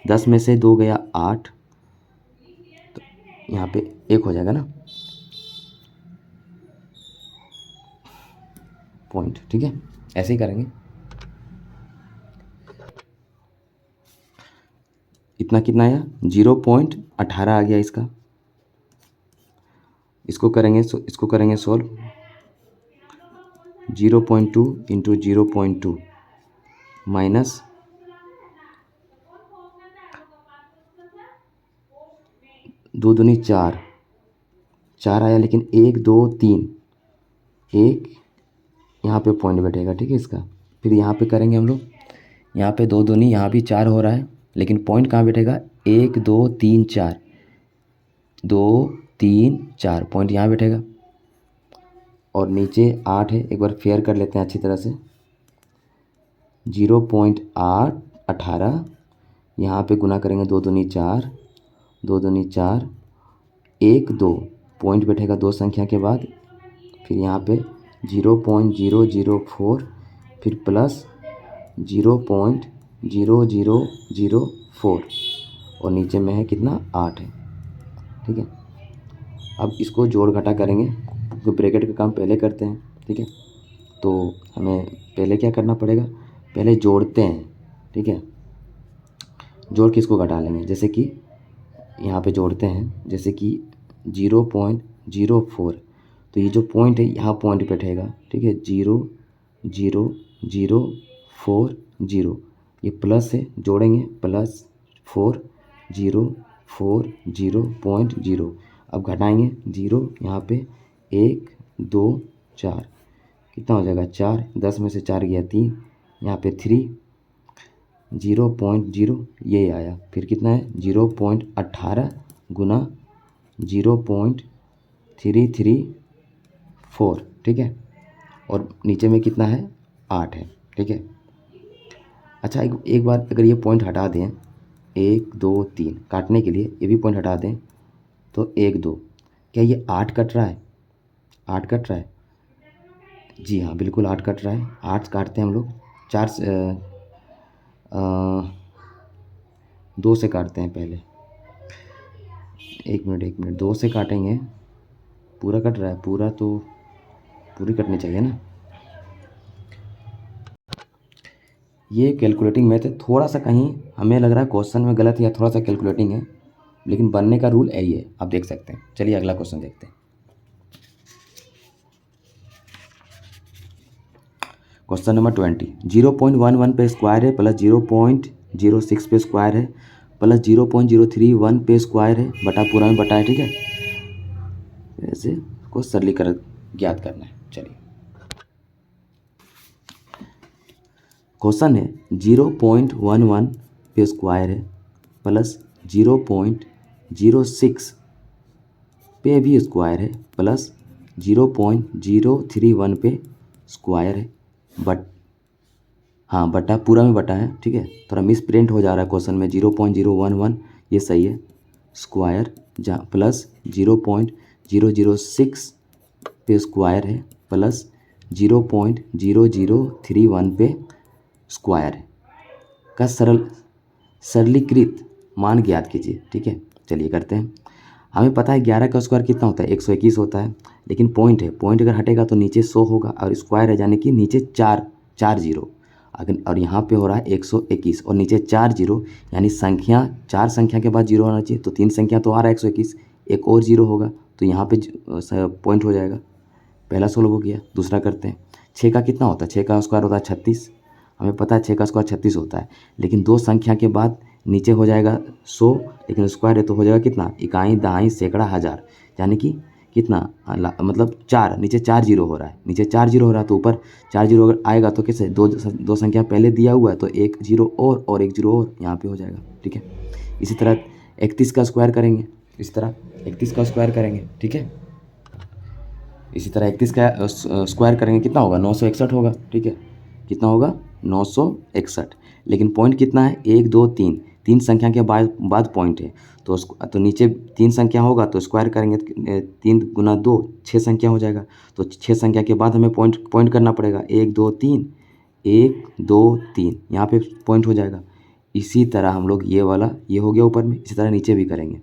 10 में से 2 गया 8, तो यहाँ पे 1 हो जाएगा ना पॉइंट। ठीक है, ऐसे ही करेंगे। इतना कितना आया? 0.18 आ गया इसका। इसको करेंगे सॉल्व। 0.2 इंटू 0.2 माइनस 2 दूनी 4, 4 आया, लेकिन 1 2 3, 1 यहाँ पे पॉइंट बैठेगा। ठीक है, इसका फिर यहाँ पे करेंगे हम लोग, यहाँ पे 2 दूनी, यहाँ भी 4 हो रहा है, लेकिन पॉइंट कहाँ बैठेगा? 1 2 3 4, 2 3 4 पॉइंट यहाँ बैठेगा। और नीचे 8 है, एक बार फेयर कर लेते हैं अच्छी तरह से। 0.818 यहाँ पे गुना करेंगे 2 दूनी 4, 2 दूनी 4, 1 2 पॉइंट बैठेगा 2 संख्या के बाद, फिर यहाँ पे 0.004, फिर प्लस 0.0004 और नीचे में है कितना? 8 है। ठीक है, अब इसको जोड़ घटा करेंगे, तो ब्रैकेट का काम पहले करते हैं। ठीक है, तो हमें पहले क्या करना पड़ेगा? पहले जोड़ते हैं। ठीक है, जोड़ के इसको घटा लेंगे, जैसे कि यहाँ पे जोड़ते हैं, जैसे कि 0.04, तो ये जो पॉइंट है यहाँ पॉइंट बैठेगा। ठीक है, 0.0040, ये प्लस है, जोड़ेंगे प्लस 4040.0। अब घटाएंगे 0, यहाँ पे 1 2 4, कितना हो जाएगा? 4, 10 में से 4 गया 3, यहाँ पे 3, 0.0 ये आया। फिर कितना है? 0.18 गुना 0.334। ठीक है, और नीचे में कितना है? 8 है। ठीक है, अच्छा एक बार अगर ये पॉइंट हटा दें, 1 2 3 काटने के लिए ये भी पॉइंट हटा दें, तो 1 2, क्या ये 8 कट रहा है? 8 कट रहा है? जी हाँ, बिल्कुल 8 कट रहा है। 8 काटते हैं हम लोग 4 से 2 से काटते हैं पहले। एक मिनट 2 से काटेंगे, पूरा कट रहा है, पूरा तो पूरी कटनी चाहिए ना। ये कैलकुलेटिंग मैथ है, थोड़ा सा कहीं हमें लग रहा है क्वेश्चन में गलत या थोड़ा सा कैलकुलेटिंग है, लेकिन बनने का रूल यही है, आप देख सकते हैं। चलिए अगला क्वेश्चन देखते हैं। क्वेश्चन नंबर 20, 0.11 पे स्क्वायर है प्लस 0.06 पे स्क्वायर है प्लस 0.031 पे स्क्वायर है बटा पूरा में बटा है, ठीक है। ऐसे को सरलीकरण ज्ञात करना है। चलिए क्वेश्चन है 0.11 पे स्क्वायर है प्लस 0.06 पे भी स्क्वायर है प्लस 0.031 पे स्क्वायर है बटा पूरा में बटा है, ठीक है। थोड़ा मिस प्रिंट हो जा रहा है क्वेश्चन में, 0.011 ये सही है स्क्वायर जहाँ प्लस 0.006 पे स्क्वायर है प्लस 0.0031 पे स्क्वायर है का सरलीकृत मान ज्ञात कीजिए, ठीक है। चलिए करते हैं। हमें पता है 11 का स्क्वायर कितना होता है, 121 होता है, लेकिन पॉइंट है, पॉइंट अगर हटेगा तो नीचे 100 होगा और स्क्वायर है यानी कि नीचे चार जीरो, अगर और यहाँ पे हो रहा है 121 और नीचे 4 जीरो, यानी संख्या 4 संख्या के बाद जीरो होना चाहिए, तो 3 संख्या तो आ रहा है 121, एक और जीरो होगा तो यहाँ पे पॉइंट हो जाएगा। पहला सोल्व हो गया। दूसरा करते हैं। 6 का कितना होता है, 6 का स्क्वायर होता है 36, हमें पता है 6 का स्क्वायर 36 होता है, लेकिन 2 संख्या के बाद नीचे हो जाएगा 100, लेकिन स्क्वायर है तो हो जाएगा कितना, इकाई दहाई सैकड़ा हज़ार, यानी कि कितना मतलब 4, नीचे 4 जीरो हो रहा है, नीचे 4 जीरो हो रहा है तो ऊपर 4 जीरो अगर आएगा तो कैसे, दो संख्या पहले दिया हुआ है तो एक जीरो और एक जीरो और यहाँ पे हो जाएगा, ठीक है। इसी तरह 31 का स्क्वायर करेंगे, इस तरह 31 का स्क्वायर करेंगे, ठीक है। इसी तरह 31 का स्क्वायर करेंगे, कितना होगा, 961 होगा, ठीक है। कितना होगा, 961, लेकिन पॉइंट कितना है, 1 2 3, 3 संख्या के बाद पॉइंट है, तो नीचे 3 संख्या होगा तो स्क्वायर करेंगे 3 गुना 2 6 संख्या हो जाएगा, तो 6 संख्या के बाद हमें पॉइंट करना पड़ेगा, 1 2 3 1 2 3, यहाँ पे पॉइंट हो जाएगा। इसी तरह हम लोग ये वाला ये हो गया ऊपर में, इसी तरह नीचे भी करेंगे।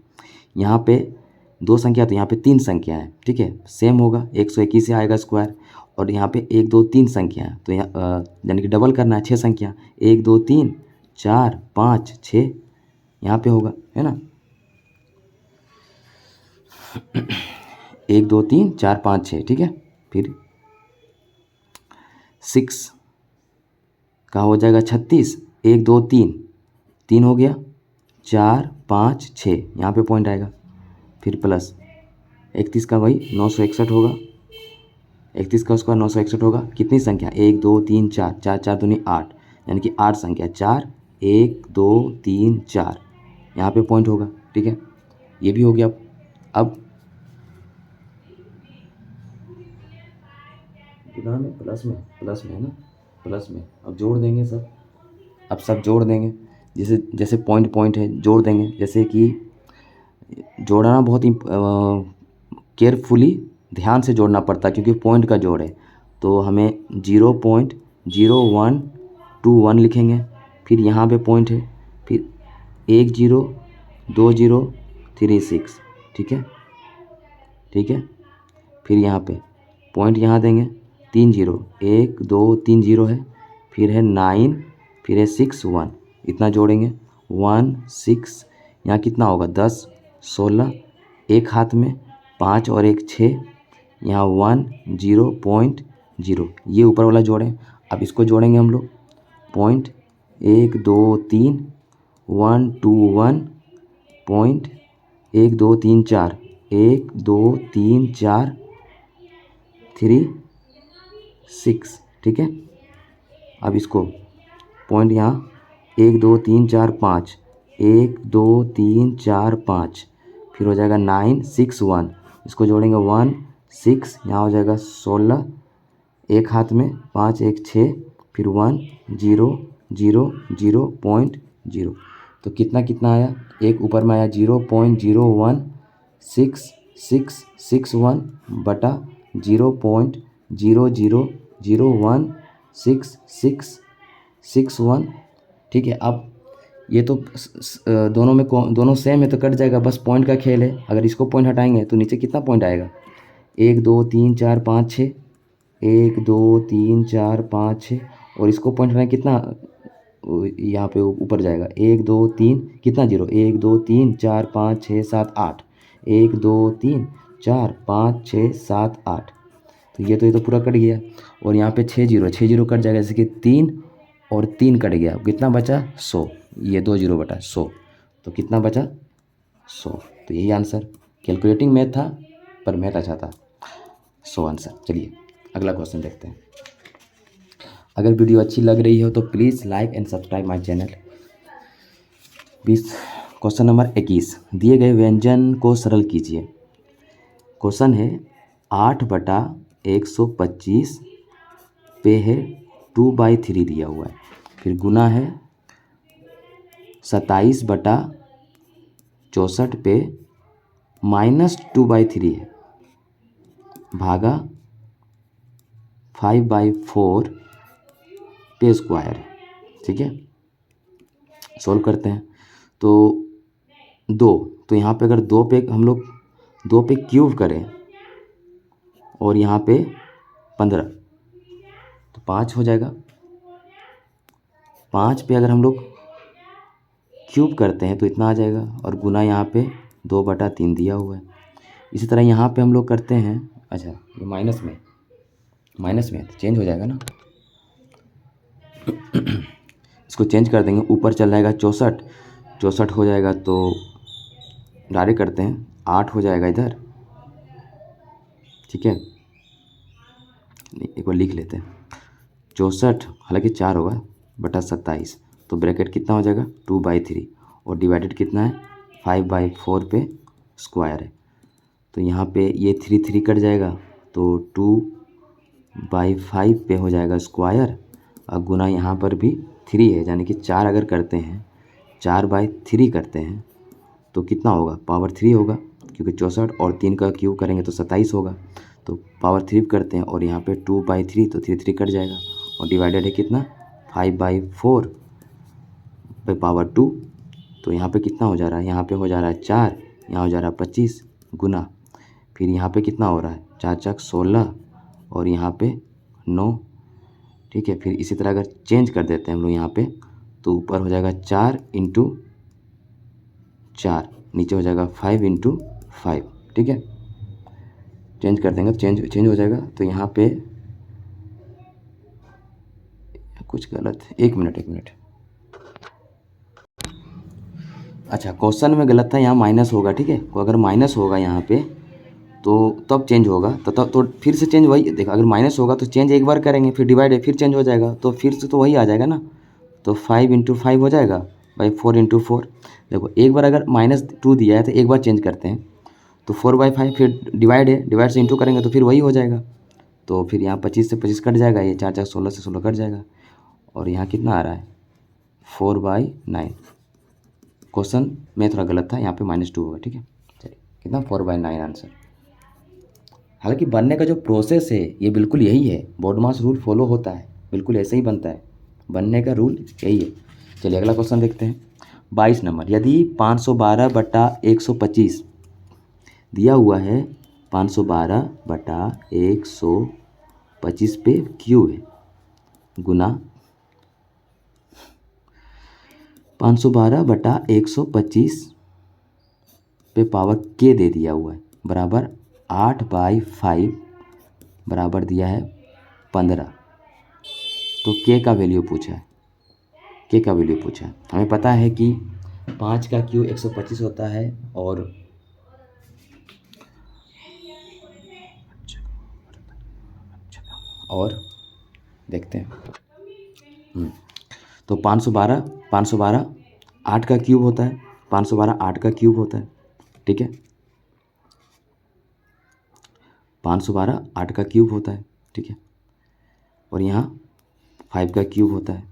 यहाँ पे 2 संख्या तो यहाँ पे 3 संख्या है, ठीक है, सेम होगा, 121 से आएगा स्क्वायर, और यहाँ पे 1 2 3 संख्या है तो यहाँ यानी कि डबल करना है, 6 संख्या, 1 2 3 4 5 6 यहाँ पे होगा, है ना। 1 2 3 4 5 6, ठीक है। फिर 6 का हो जाएगा 36, 1 2 3 हो गया, 4 5 6 यहाँ पे पॉइंट आएगा, फिर प्लस 31 का वही 961 होगा, 31 का स्क्वायर 961 होगा, कितनी संख्या, 1 2 3 4, 4 4 दूनी 8, यानी कि 8 संख्या, 4 1 2 3 4 यहाँ पे पॉइंट होगा, ठीक है। ये भी हो गया। अब प्लस में है ना, प्लस में अब जोड़ देंगे सब, अब सब जोड़ देंगे, जैसे पॉइंट है जोड़ देंगे, जैसे कि जोड़ना बहुत ही केयरफुली ध्यान से जोड़ना पड़ता है क्योंकि पॉइंट का जोड़ है, तो हमें 0.0121 लिखेंगे, फिर यहाँ पे पॉइंट है, फिर 1 0 2 0 3 6, ठीक है, फिर यहाँ पे पॉइंट यहाँ देंगे, 3 0 1 2 3 0 है, फिर है 9, फिर है 6 1, इतना जोड़ेंगे 1 6, यहाँ कितना होगा 10 16, एक हाथ में 5 और एक 6, यहाँ 1 0.0, ये ऊपर वाला जोड़ें। अब इसको जोड़ेंगे हम लोग, पॉइंट 1 2 3 1 2 1 पॉइंट 1 2 3 4 1 2 3 4 3 6, ठीक है। अब इसको पॉइंट यहाँ 1 2 3 4 5 1 2 3 4 5, फिर हो जाएगा 9 6 1, इसको जोड़ेंगे 1 6, यहाँ हो जाएगा 16, एक हाथ में 5 1 6, फिर 1 0 0 0.0, तो कितना आया, एक ऊपर में आया 0.01661 बटा 0.0001661, ठीक है। अब ये तो दोनों सेम है तो कट जाएगा, बस पॉइंट का खेल है, अगर इसको पॉइंट हटाएंगे तो नीचे कितना पॉइंट आएगा, 1 2 3 4 5 6, 1 2 3 4 5 6, और इसको पॉइंट हटाएंगे कितना यहाँ पे ऊपर जाएगा, 1 2 3 कितना जीरो, 1 2 3 4 5 6 7 8, 1 2 3 4 5 6 7 8, तो ये तो पूरा कट गया। और यहाँ पे 6 जीरो कट जाएगा, जैसे कि 3 और 3 कट गया, कितना बचा 100। ये 2 जीरो बटा 100, तो कितना बचा 100। तो यही आंसर। कैलकुलेटिंग मैथ था पर मैथ अच्छा था। 100 आंसर। चलिए अगला क्वेश्चन देखते हैं। अगर वीडियो अच्छी लग रही हो तो please like and subscribe my channel. 20 question number 21, दिए गए व्यंजन को सरल कीजिए। क्वेश्चन है 8/125 पे है 2/3 दिया हुआ है, फिर गुना है 27/64 पे -2/3 है, भागा 5/4 पे स्क्वायर है। ठीक है, सॉल्व करते हैं। तो 2, तो यहाँ पे अगर 2 पे हम लोग 2 पे क्यूब करें और यहाँ पे 15, तो 5 हो जाएगा। 5 पे अगर हम लोग क्यूब करते हैं तो इतना आ जाएगा, और गुना यहाँ पे 2/3 दिया हुआ है। इसी तरह यहाँ पे हम लोग करते हैं, अच्छा ये माइनस में तो चेंज हो जाएगा ना, इसको चेंज कर देंगे। ऊपर चल जाएगा 64 हो जाएगा, तो डायरेक्ट करते हैं 8 हो जाएगा इधर। ठीक है, एक बार लिख लेते हैं 64, हालांकि 4 होगा बटा 27, तो ब्रैकेट कितना हो जाएगा 2/3, और डिवाइडेड कितना है 5/4 पे स्क्वायर है। तो यहाँ पे ये 3 कट जाएगा, तो 2/5 पे हो जाएगा स्क्वायर, और गुना यहाँ पर भी 3 है, यानी कि 4 अगर करते हैं 4/3 करते हैं तो कितना होगा पावर 3 होगा, क्योंकि 64 और 3 का क्यूब करेंगे तो 27 होगा। तो पावर 3 करते हैं और यहाँ पे 2/3, तो 3 कट जाएगा, और डिवाइडेड है कितना 5/4 पे पावर 2, तो यहाँ पे कितना हो जा रहा है, यहाँ पे हो जा रहा है 4, यहाँ हो जा रहा है 25, गुना फिर यहाँ पे कितना हो रहा है 4×4 16, और यहाँ पे 9। ठीक है, फिर इसी तरह अगर चेंज कर देते हैं हम लोग यहाँ पे, तो ऊपर हो जाएगा 4 × 4, नीचे हो जाएगा 5 × 5। ठीक है, चेंज कर देंगे तो चेंज हो जाएगा। तो यहाँ पे कुछ गलत है, एक मिनट। अच्छा, क्वेश्चन में गलत था, यहाँ माइनस होगा। ठीक है, तो अगर माइनस होगा यहाँ पे तो तब चेंज होगा, तो फिर से चेंज वही देखो, अगर माइनस होगा तो चेंज एक बार करेंगे, फिर डिवाइड है, फिर चेंज हो जाएगा, तो फिर से तो वही आ जाएगा ना। तो 5 × 5 हो जाएगा बाई 4 × 4। देखो एक बार अगर -2 दिया है तो एक बार चेंज करते हैं, तो 4/5, फिर डिवाइड है, डिवाइड से इंटू करेंगे तो फिर वही हो जाएगा। तो फिर यहाँ 25 से 25 कट जाएगा, ये 4×4 16 से 16 कट जाएगा, और यहाँ कितना आ रहा है 4/9। क्वेश्चन में थोड़ा गलत था, यहाँ पे -2 होगा। ठीक है, चलिए कितना 4/9 आंसर। हालांकि बनने का जो प्रोसेस है ये बिल्कुल यही है, बॉडमास रूल फॉलो होता है, बिल्कुल ऐसे ही बनता है, बनने का रूल यही है। चलिए अगला क्वेश्चन देखते हैं। 22 नंबर, यदि 512/125 दिया हुआ है, 512/125 पे क्यू है, गुना 512/125 पे पावर के दे दिया हुआ है, बराबर 8/5 बराबर दिया है 15। तो के का वैल्यू पूछा है, हमें पता है कि 5 का क्यू 125 होता है, और देखते हैं। तो 512 8 का क्यूब होता है, 512 8 का क्यूब होता है। ठीक है, 512 8 का क्यूब होता है। ठीक है, और यहाँ 5 का क्यूब होता है,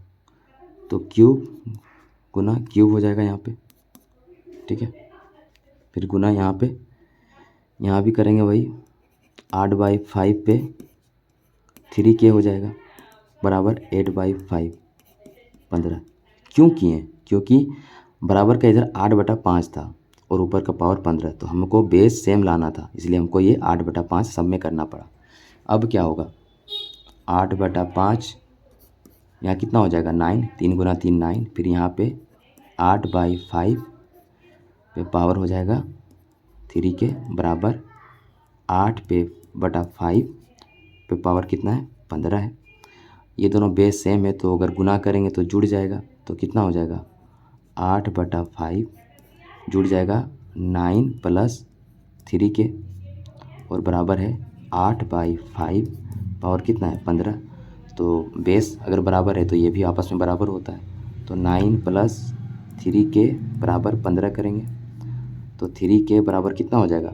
तो क्यूब गुना क्यूब हो जाएगा यहाँ पे। ठीक है, फिर गुना यहाँ पे, यहाँ भी करेंगे वही, 8/5 पे 3k हो जाएगा, बराबर 8/5 15। क्यों किए, क्योंकि बराबर का इधर 8/5 था और ऊपर का पावर 15, तो हमको बेस सेम लाना था, इसलिए हमको ये 8/5 सब में करना पड़ा। अब क्या होगा 8/5, यहाँ कितना हो जाएगा 9, 3 × 3 9, फिर यहाँ पे 8/5 पे पावर हो जाएगा 3 के, बराबर 8/5 पे पावर कितना है 15 है। ये दोनों बेस सेम है तो अगर गुना करेंगे तो जुड़ जाएगा, तो कितना हो जाएगा 8/5 जुड़ जाएगा 9 + 3 के और बराबर है 8/5 पावर कितना है 15। तो बेस अगर बराबर है तो ये भी आपस में बराबर होता है, तो 9 + 3 के बराबर 15 करेंगे तो 3 के बराबर कितना हो जाएगा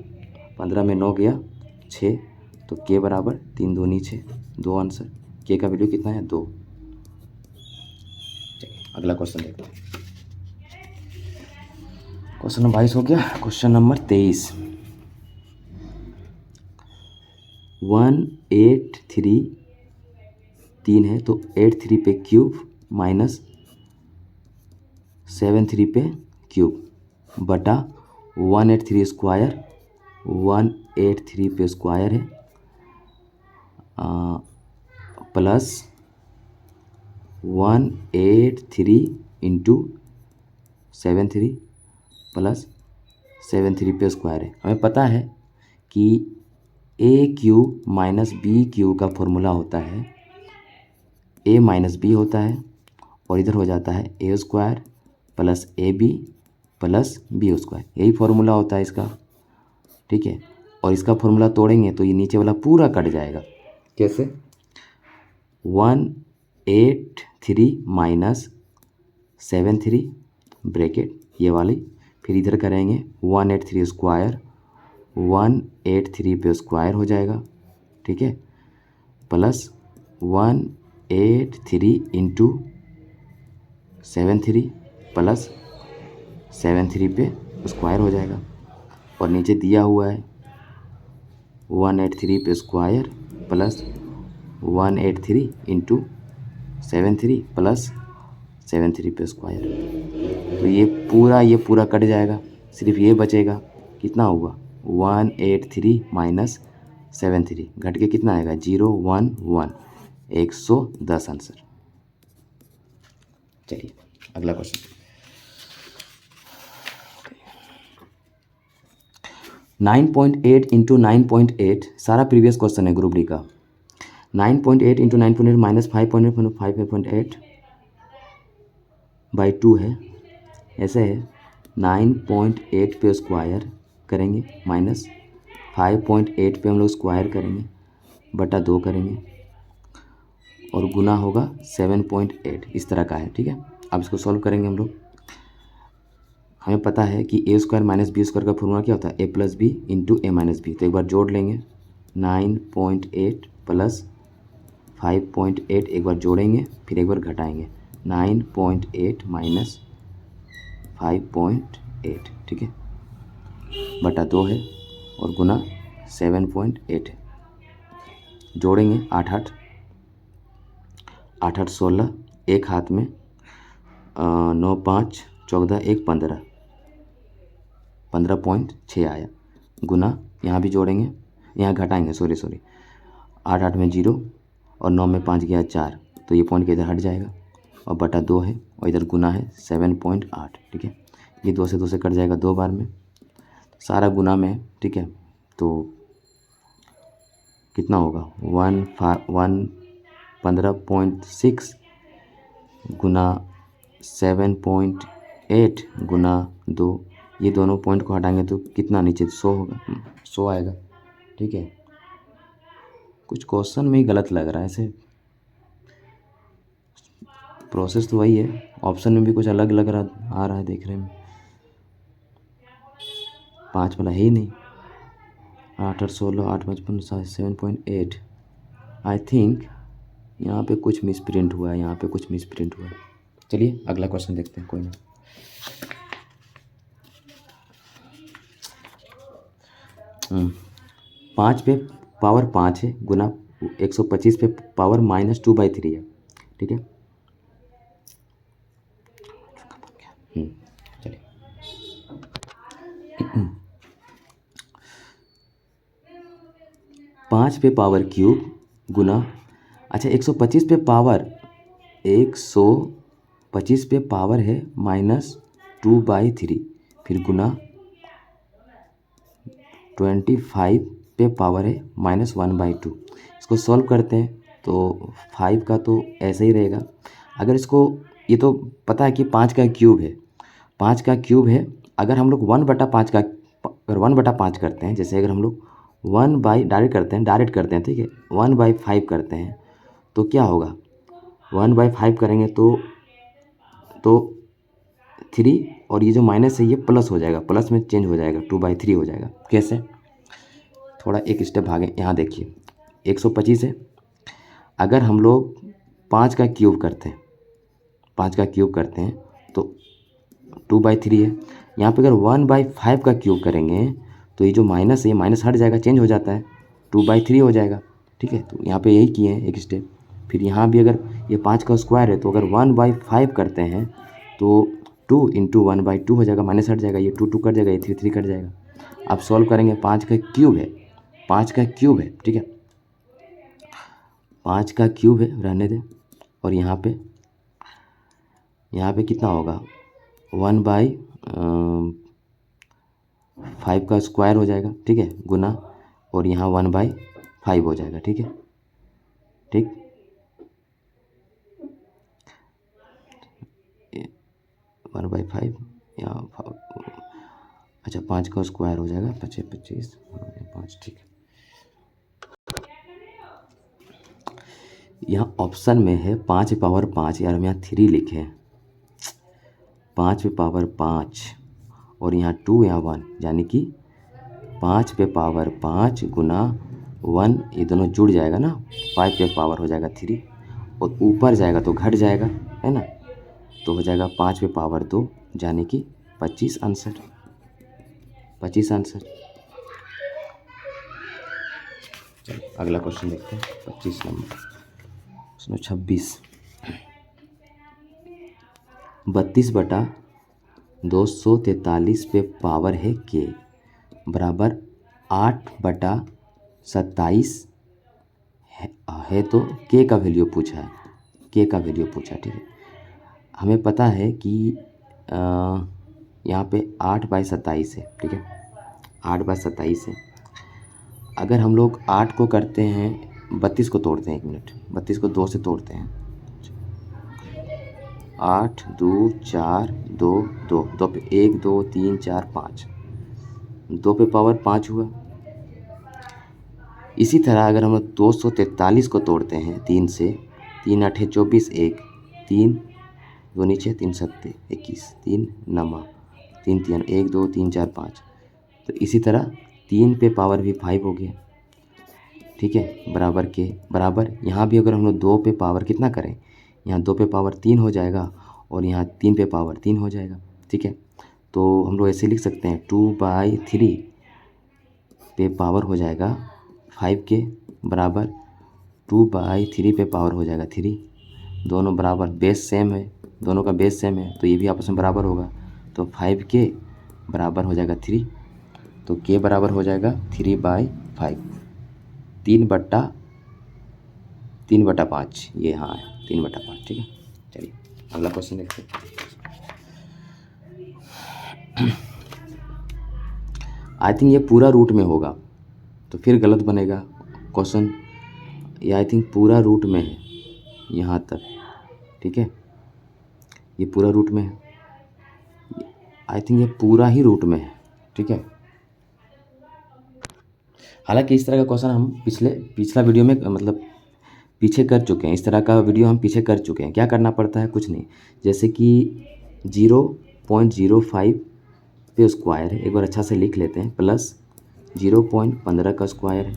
15 में 9 गया 6, तो के बराबर 3 दूनी 6, 2 आंसर। के का वैल्यू कितना है 2। चलिए अगला क्वेश्चन देखते हैं। क्वेश्चन नंबर 22 हो गया। क्वेश्चन नंबर 23, 183 3 है तो 83 पे क्यूब माइनस 73 पे क्यूब बटा 183 स्क्वायर, 183 पे स्क्वायर है प्लस 183 इंटू 73 प्लस 73 पे स्क्वायर है। हमें पता है कि ए क्यू माइनस बी क्यू का फॉर्मूला होता है ए माइनस बी होता है और इधर हो जाता है A square plus A B plus B square, यही फॉर्मूला होता है इसका, ठीक है। और इसका फॉर्मूला तोड़ेंगे तो ये नीचे वाला पूरा कट जाएगा। कैसे 183 माइनस 73 ब्रैकेट ये वाली, फिर इधर करेंगे 183 स्क्वायर, 183 पे स्क्वायर हो जाएगा, ठीक है, प्लस 183 इंटू 73 प्लस 73 पे स्क्वायर हो जाएगा और नीचे दिया हुआ है 183 पे स्क्वायर प्लस 183 इंटू 73 प्लस 73 पे स्क्वायर। तो ये पूरा कट जाएगा, सिर्फ ये बचेगा, कितना होगा 183 माइनस 73 घट के कितना आएगा 011, 110 आंसर। चलिए अगला क्वेश्चन। 9.8 इंटू 9.8 सारा प्रीवियस क्वेश्चन है ग्रुप डी का। 9.8 इंटू 9.8 माइनस 5.8 बाई 2 है, ऐसे है 9.8 पे स्क्वायर करेंगे माइनस 5.8 पे हम लोग स्क्वायर करेंगे बटा 2 करेंगे और गुना होगा 7.8, इस तरह का है, ठीक है। अब इसको सॉल्व करेंगे हम लोग। हमें पता है कि ए स्क्वायर माइनस बी स्क्वायर का फॉर्मूला क्या होता है ए प्लस बी इंटू ए माइनस बी। तो एक बार जोड़ लेंगे 9.8 प्लस 5.8, एक बार जोड़ेंगे फिर एक बार घटाएंगे 9.8 माइनस 5.8, ठीक है, बटा 2 है और गुना 7.8 है। जोड़ेंगे 8 8 16, एक हाथ में 9 5 14 1 15, 15.6 आया, गुना यहाँ भी जोड़ेंगे, यहाँ घटाएंगे, सॉरी 8 8 में 0 और 9 में 5 गया 4, तो ये पॉइंट के इधर हट जाएगा और बटा 2 है और इधर गुना है 7.8, ठीक है। ये 2 से कट जाएगा 2 बार में, सारा गुना में, ठीक है। तो कितना होगा 15.6 गुना 7.8 गुना 2, ये दोनों पॉइंट को हटाएंगे तो कितना नीचे 100 होगा, 100 आएगा, ठीक है। कुछ क्वेश्चन में ही गलत लग रहा है, ऐसे प्रोसेस तो वही है, ऑप्शन में भी कुछ अलग लग रहा आ रहा है, देख रहे हैं 5 वाला है ही नहीं। 8 8 16 8 55 7.8, आई थिंक यहाँ पे कुछ मिसप्रिंट हुआ है, यहाँ पे कुछ मिसप्रिंट हुआ है। चलिए अगला क्वेश्चन देखते हैं, कोई ना। पाँच पे पावर 5 है गुना 125 पे पावर -2/3 है, ठीक है। चलिए 5 पे पावर क्यूब गुना, अच्छा 125 पे पावर 125 पे पावर है -2/3, फिर गुना 25 पे पावर है -1/2। इसको सॉल्व करते हैं तो 5 का तो ऐसे ही रहेगा। अगर इसको, ये तो पता है कि 5 का क्यूब है, 5 का क्यूब है। अगर हम लोग 1/5 का, अगर 1/5 करते हैं, जैसे अगर हम लोग 1 बाई डायरेक्ट करते हैं, ठीक है, 1/5 करते हैं तो क्या होगा, 1/5 करेंगे तो 3, और ये जो माइनस है ये प्लस हो जाएगा, प्लस में चेंज हो जाएगा, 2/3 हो जाएगा। कैसे, थोड़ा एक स्टेप भागे, यहाँ देखिए 125 है। अगर हम लोग 5 का क्यूब करते हैं, 5 का क्यूब करते हैं तो 2/3 है। यहाँ पे अगर 1/5 का क्यूब करेंगे तो ये जो माइनस है, ये माइनस हट जाएगा, चेंज हो जाता है, 2/3 हो जाएगा। ठीक है, तो यहाँ पे यही किए हैं एक स्टेप। फिर यहाँ भी अगर ये 5 का स्क्वायर है तो अगर 1/5 करते हैं तो 2 इंटू 1/2 हो जाएगा, माइनस हट जाएगा, ये 2 कट जाएगा, ये 3 कट जाएगा। अब सॉल्व करेंगे, 5 का क्यूब है, 5 का क्यूब है, ठीक है, 5 का क्यूब है, रहने दें। और यहाँ पे कितना होगा, 1/5 का स्क्वायर हो जाएगा, ठीक है, गुना, और यहाँ 1/5 हो जाएगा, ठीक है, ठीक, 1/5 यहाँ, अच्छा 5 का स्क्वायर हो जाएगा, 25 5, ठीक है। यहाँ ऑप्शन में है 5/5, यार हम यहाँ 3 लिखे हैं, 5/5 और यहाँ 2 यहाँ 1, यानी कि 5/5 गुना 1, ये दोनों जुड़ जाएगा ना, 5 हो जाएगा 3, और ऊपर जाएगा तो घट जाएगा, है ना, तो हो जाएगा 5/2, यानी कि 25 आंसर, 25 आंसर। चलो अगला क्वेश्चन देखते हैं, 25 नंबर, उसमें 26, 32/243 पे पावर है के बराबर 8/27 है तो के का वैल्यू पूछा है, के का वैल्यू पूछा, ठीक है। हमें पता है कि यहाँ पे 8/27 है, ठीक है, 8/27 है। अगर हम लोग 8 को करते हैं, 32 को तोड़ते हैं, 1 मिनट, 32 को 2 से तोड़ते हैं, 8 2 4 2 2 2 पे 1 2 3 4 5, 2 पे पावर 5 हुआ। इसी तरह अगर हम 243 को तोड़ते हैं 3 से, 3 8 24, 1 3 2 नीचे, 3 7 21, 3 9 3 3 1 2 3 4 5, तो इसी तरह 3 पे पावर भी 5 हो गया, ठीक है, बराबर के बराबर। यहाँ भी अगर हम लोग 2 पे पावर कितना करें, यहाँ 2 पे पावर 3 हो जाएगा, और यहाँ 3 पे पावर 3 हो जाएगा, ठीक है। तो हम लोग ऐसे लिख सकते हैं 2/3 पे पावर हो जाएगा 5 के बराबर, 2/3 पे पावर हो जाएगा 3, दोनों बराबर, बेस सेम है, दोनों का बेस सेम है, तो ये भी आपस में बराबर होगा, तो 5 के बराबर हो जाएगा 3, तो के बराबर हो जाएगा 3/5, 3/5, ये हाँ है 3/5, ठीक है। चलिए अगला क्वेश्चन देखते हैं। आई थिंक ये पूरा रूट में होगा तो फिर गलत बनेगा क्वेश्चन, ये आई थिंक पूरा रूट में है यहाँ तक, ठीक है, ये पूरा रूट में है, आई थिंक ये पूरा ही रूट में है, ठीक है। हालांकि इस तरह का क्वेश्चन हम पिछला वीडियो में मतलब पीछे कर चुके हैं, इस तरह का वीडियो हम पीछे कर चुके हैं। क्या करना पड़ता है, कुछ नहीं, जैसे कि 0.05 पे स्क्वायर है, एक बार अच्छा से लिख लेते हैं, प्लस 0.15 का स्क्वायर है,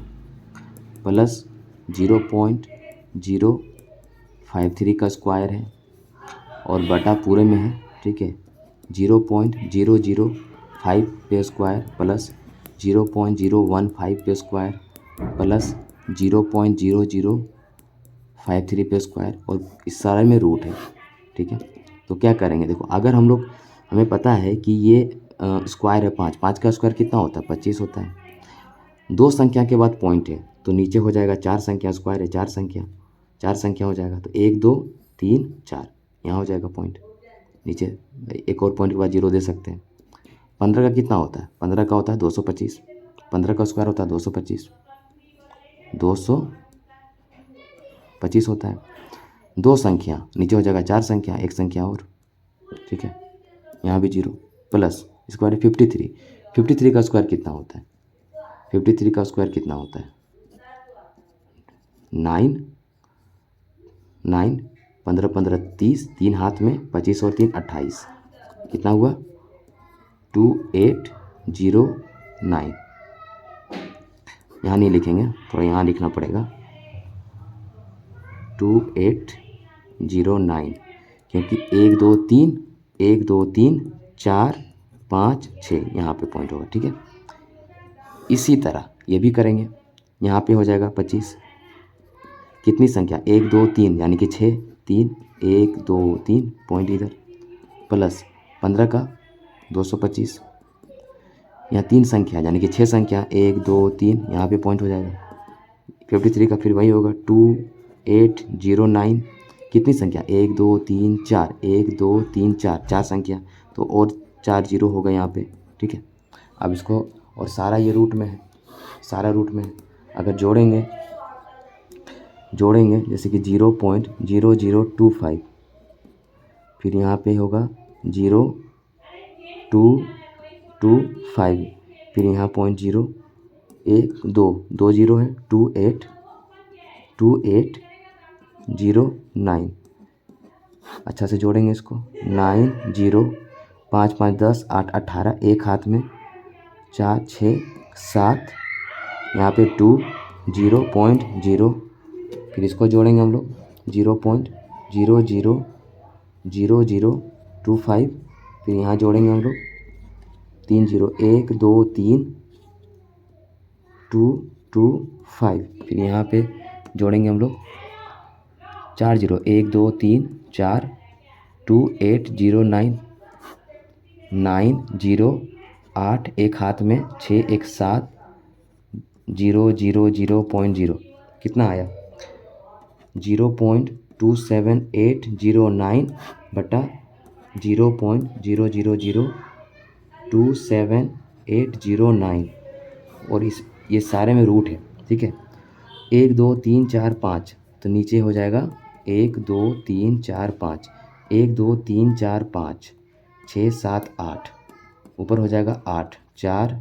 प्लस 0.053 का स्क्वायर है, और बटा पूरे में है, ठीक है, 0.005 पे स्क्वायर, प्लस 0.015 पे स्क्वायर, प्लस 0.0053 पे स्क्वायर, और इस सारे में रूट है, ठीक है। तो क्या करेंगे, देखो अगर हम लोग, हमें पता है कि ये स्क्वायर है 5, 5 का स्क्वायर कितना होता है, 25 होता है। 2 संख्या के बाद पॉइंट है तो नीचे हो जाएगा 4 संख्या, स्क्वायर है 4 संख्या हो जाएगा, तो 1 2 3 4 यहाँ हो जाएगा पॉइंट, नीचे एक और पॉइंट के बाद 0 दे सकते हैं। 15 का कितना होता है, 15 का होता है 225, 15 का स्क्वायर होता है 225, 25 होता है। दो संख्या नीचे हो जाएगा 4 संख्या, एक संख्या और, ठीक है। यहाँ भी 0 प्लस स्क्वायर 53। 53 का स्क्वायर कितना होता है? 53 का स्क्वायर कितना होता है? 9 9 15 15 30, 3 हाथ में 25 और 3 28, कितना हुआ? 2809। यहाँ नहीं लिखेंगे, थोड़ा यहाँ लिखना पड़ेगा 2809, क्योंकि 1 2 3 1 2 3 4 5 6 यहाँ पे पॉइंट होगा, ठीक है। इसी तरह ये भी करेंगे। यहाँ पे हो जाएगा 25, कितनी संख्या? 1 2 3 यानी कि 6, 3 1 2 3 पॉइंट इधर, प्लस 15 का 225, यहाँ 3 संख्या यानी कि 6 संख्या 1 2 3 यहाँ पे पॉइंट हो जाएगा। 53 का फिर वही होगा 2809, कितनी संख्या? 1 2 3 4 1 2 3 4 4 संख्या, तो और 4 0 होगा यहाँ पे, ठीक है। अब इसको, और सारा ये रूट में है, सारा रूट में है। अगर जोड़ेंगे जैसे कि 0.0025, फिर यहाँ पे होगा 0225, फिर यहाँ 0.0 1 2 2 0 है 2809। अच्छा से जोड़ेंगे इसको, 9 0 5 5 10 8 18, एक हाथ में 4 6 7, यहाँ पे 2 0.0, फिर इसको जोड़ेंगे हम लोग 0.000025, फिर यहाँ जोड़ेंगे हम लोग 3 0 1 2 3 2 2 5, फिर यहाँ पे जोड़ेंगे हम लोग 4 0 1 2 3 4 2809 9 0 8, एक हाथ में 6 1 7 0.0, कितना आया? 0.27809 बटा 0.00027809, और ये सारे में रूट है, ठीक है। 1 2 3 4 5, तो नीचे हो जाएगा 1 2 3 4 5, 1 2 3 4 5 6 7 8, ऊपर हो जाएगा 8 4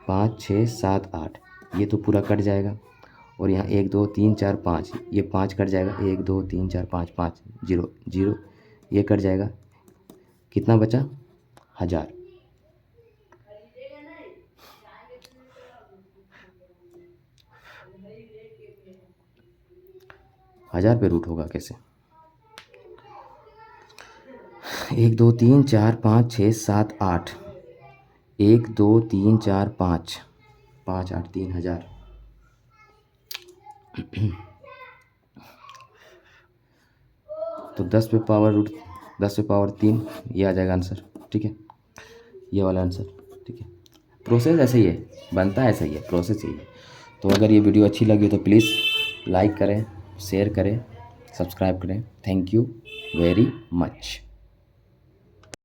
5 6 7 8, ये तो पूरा कट जाएगा। और यहाँ 1 2 3 4 5, ये 5 कट जाएगा, 1 2 3 4 5 5 0 0, ये कट जाएगा, कितना बचा? 1000। 1000 पे रूट होगा कैसे? 1 2 3 4 5 6 7 8, 1 2 3 4 5 5 8 3000। तो 10 पे पावर 3, ये आ जाएगा आंसर, ठीक है, ये वाला आंसर, ठीक है। प्रोसेस ऐसे ही है, बनता है ऐसा ही है, प्रोसेस यही है। तो अगर ये वीडियो अच्छी लगी तो प्लीज़ लाइक करें, शेयर करें, सब्सक्राइब करें। Thank you very much.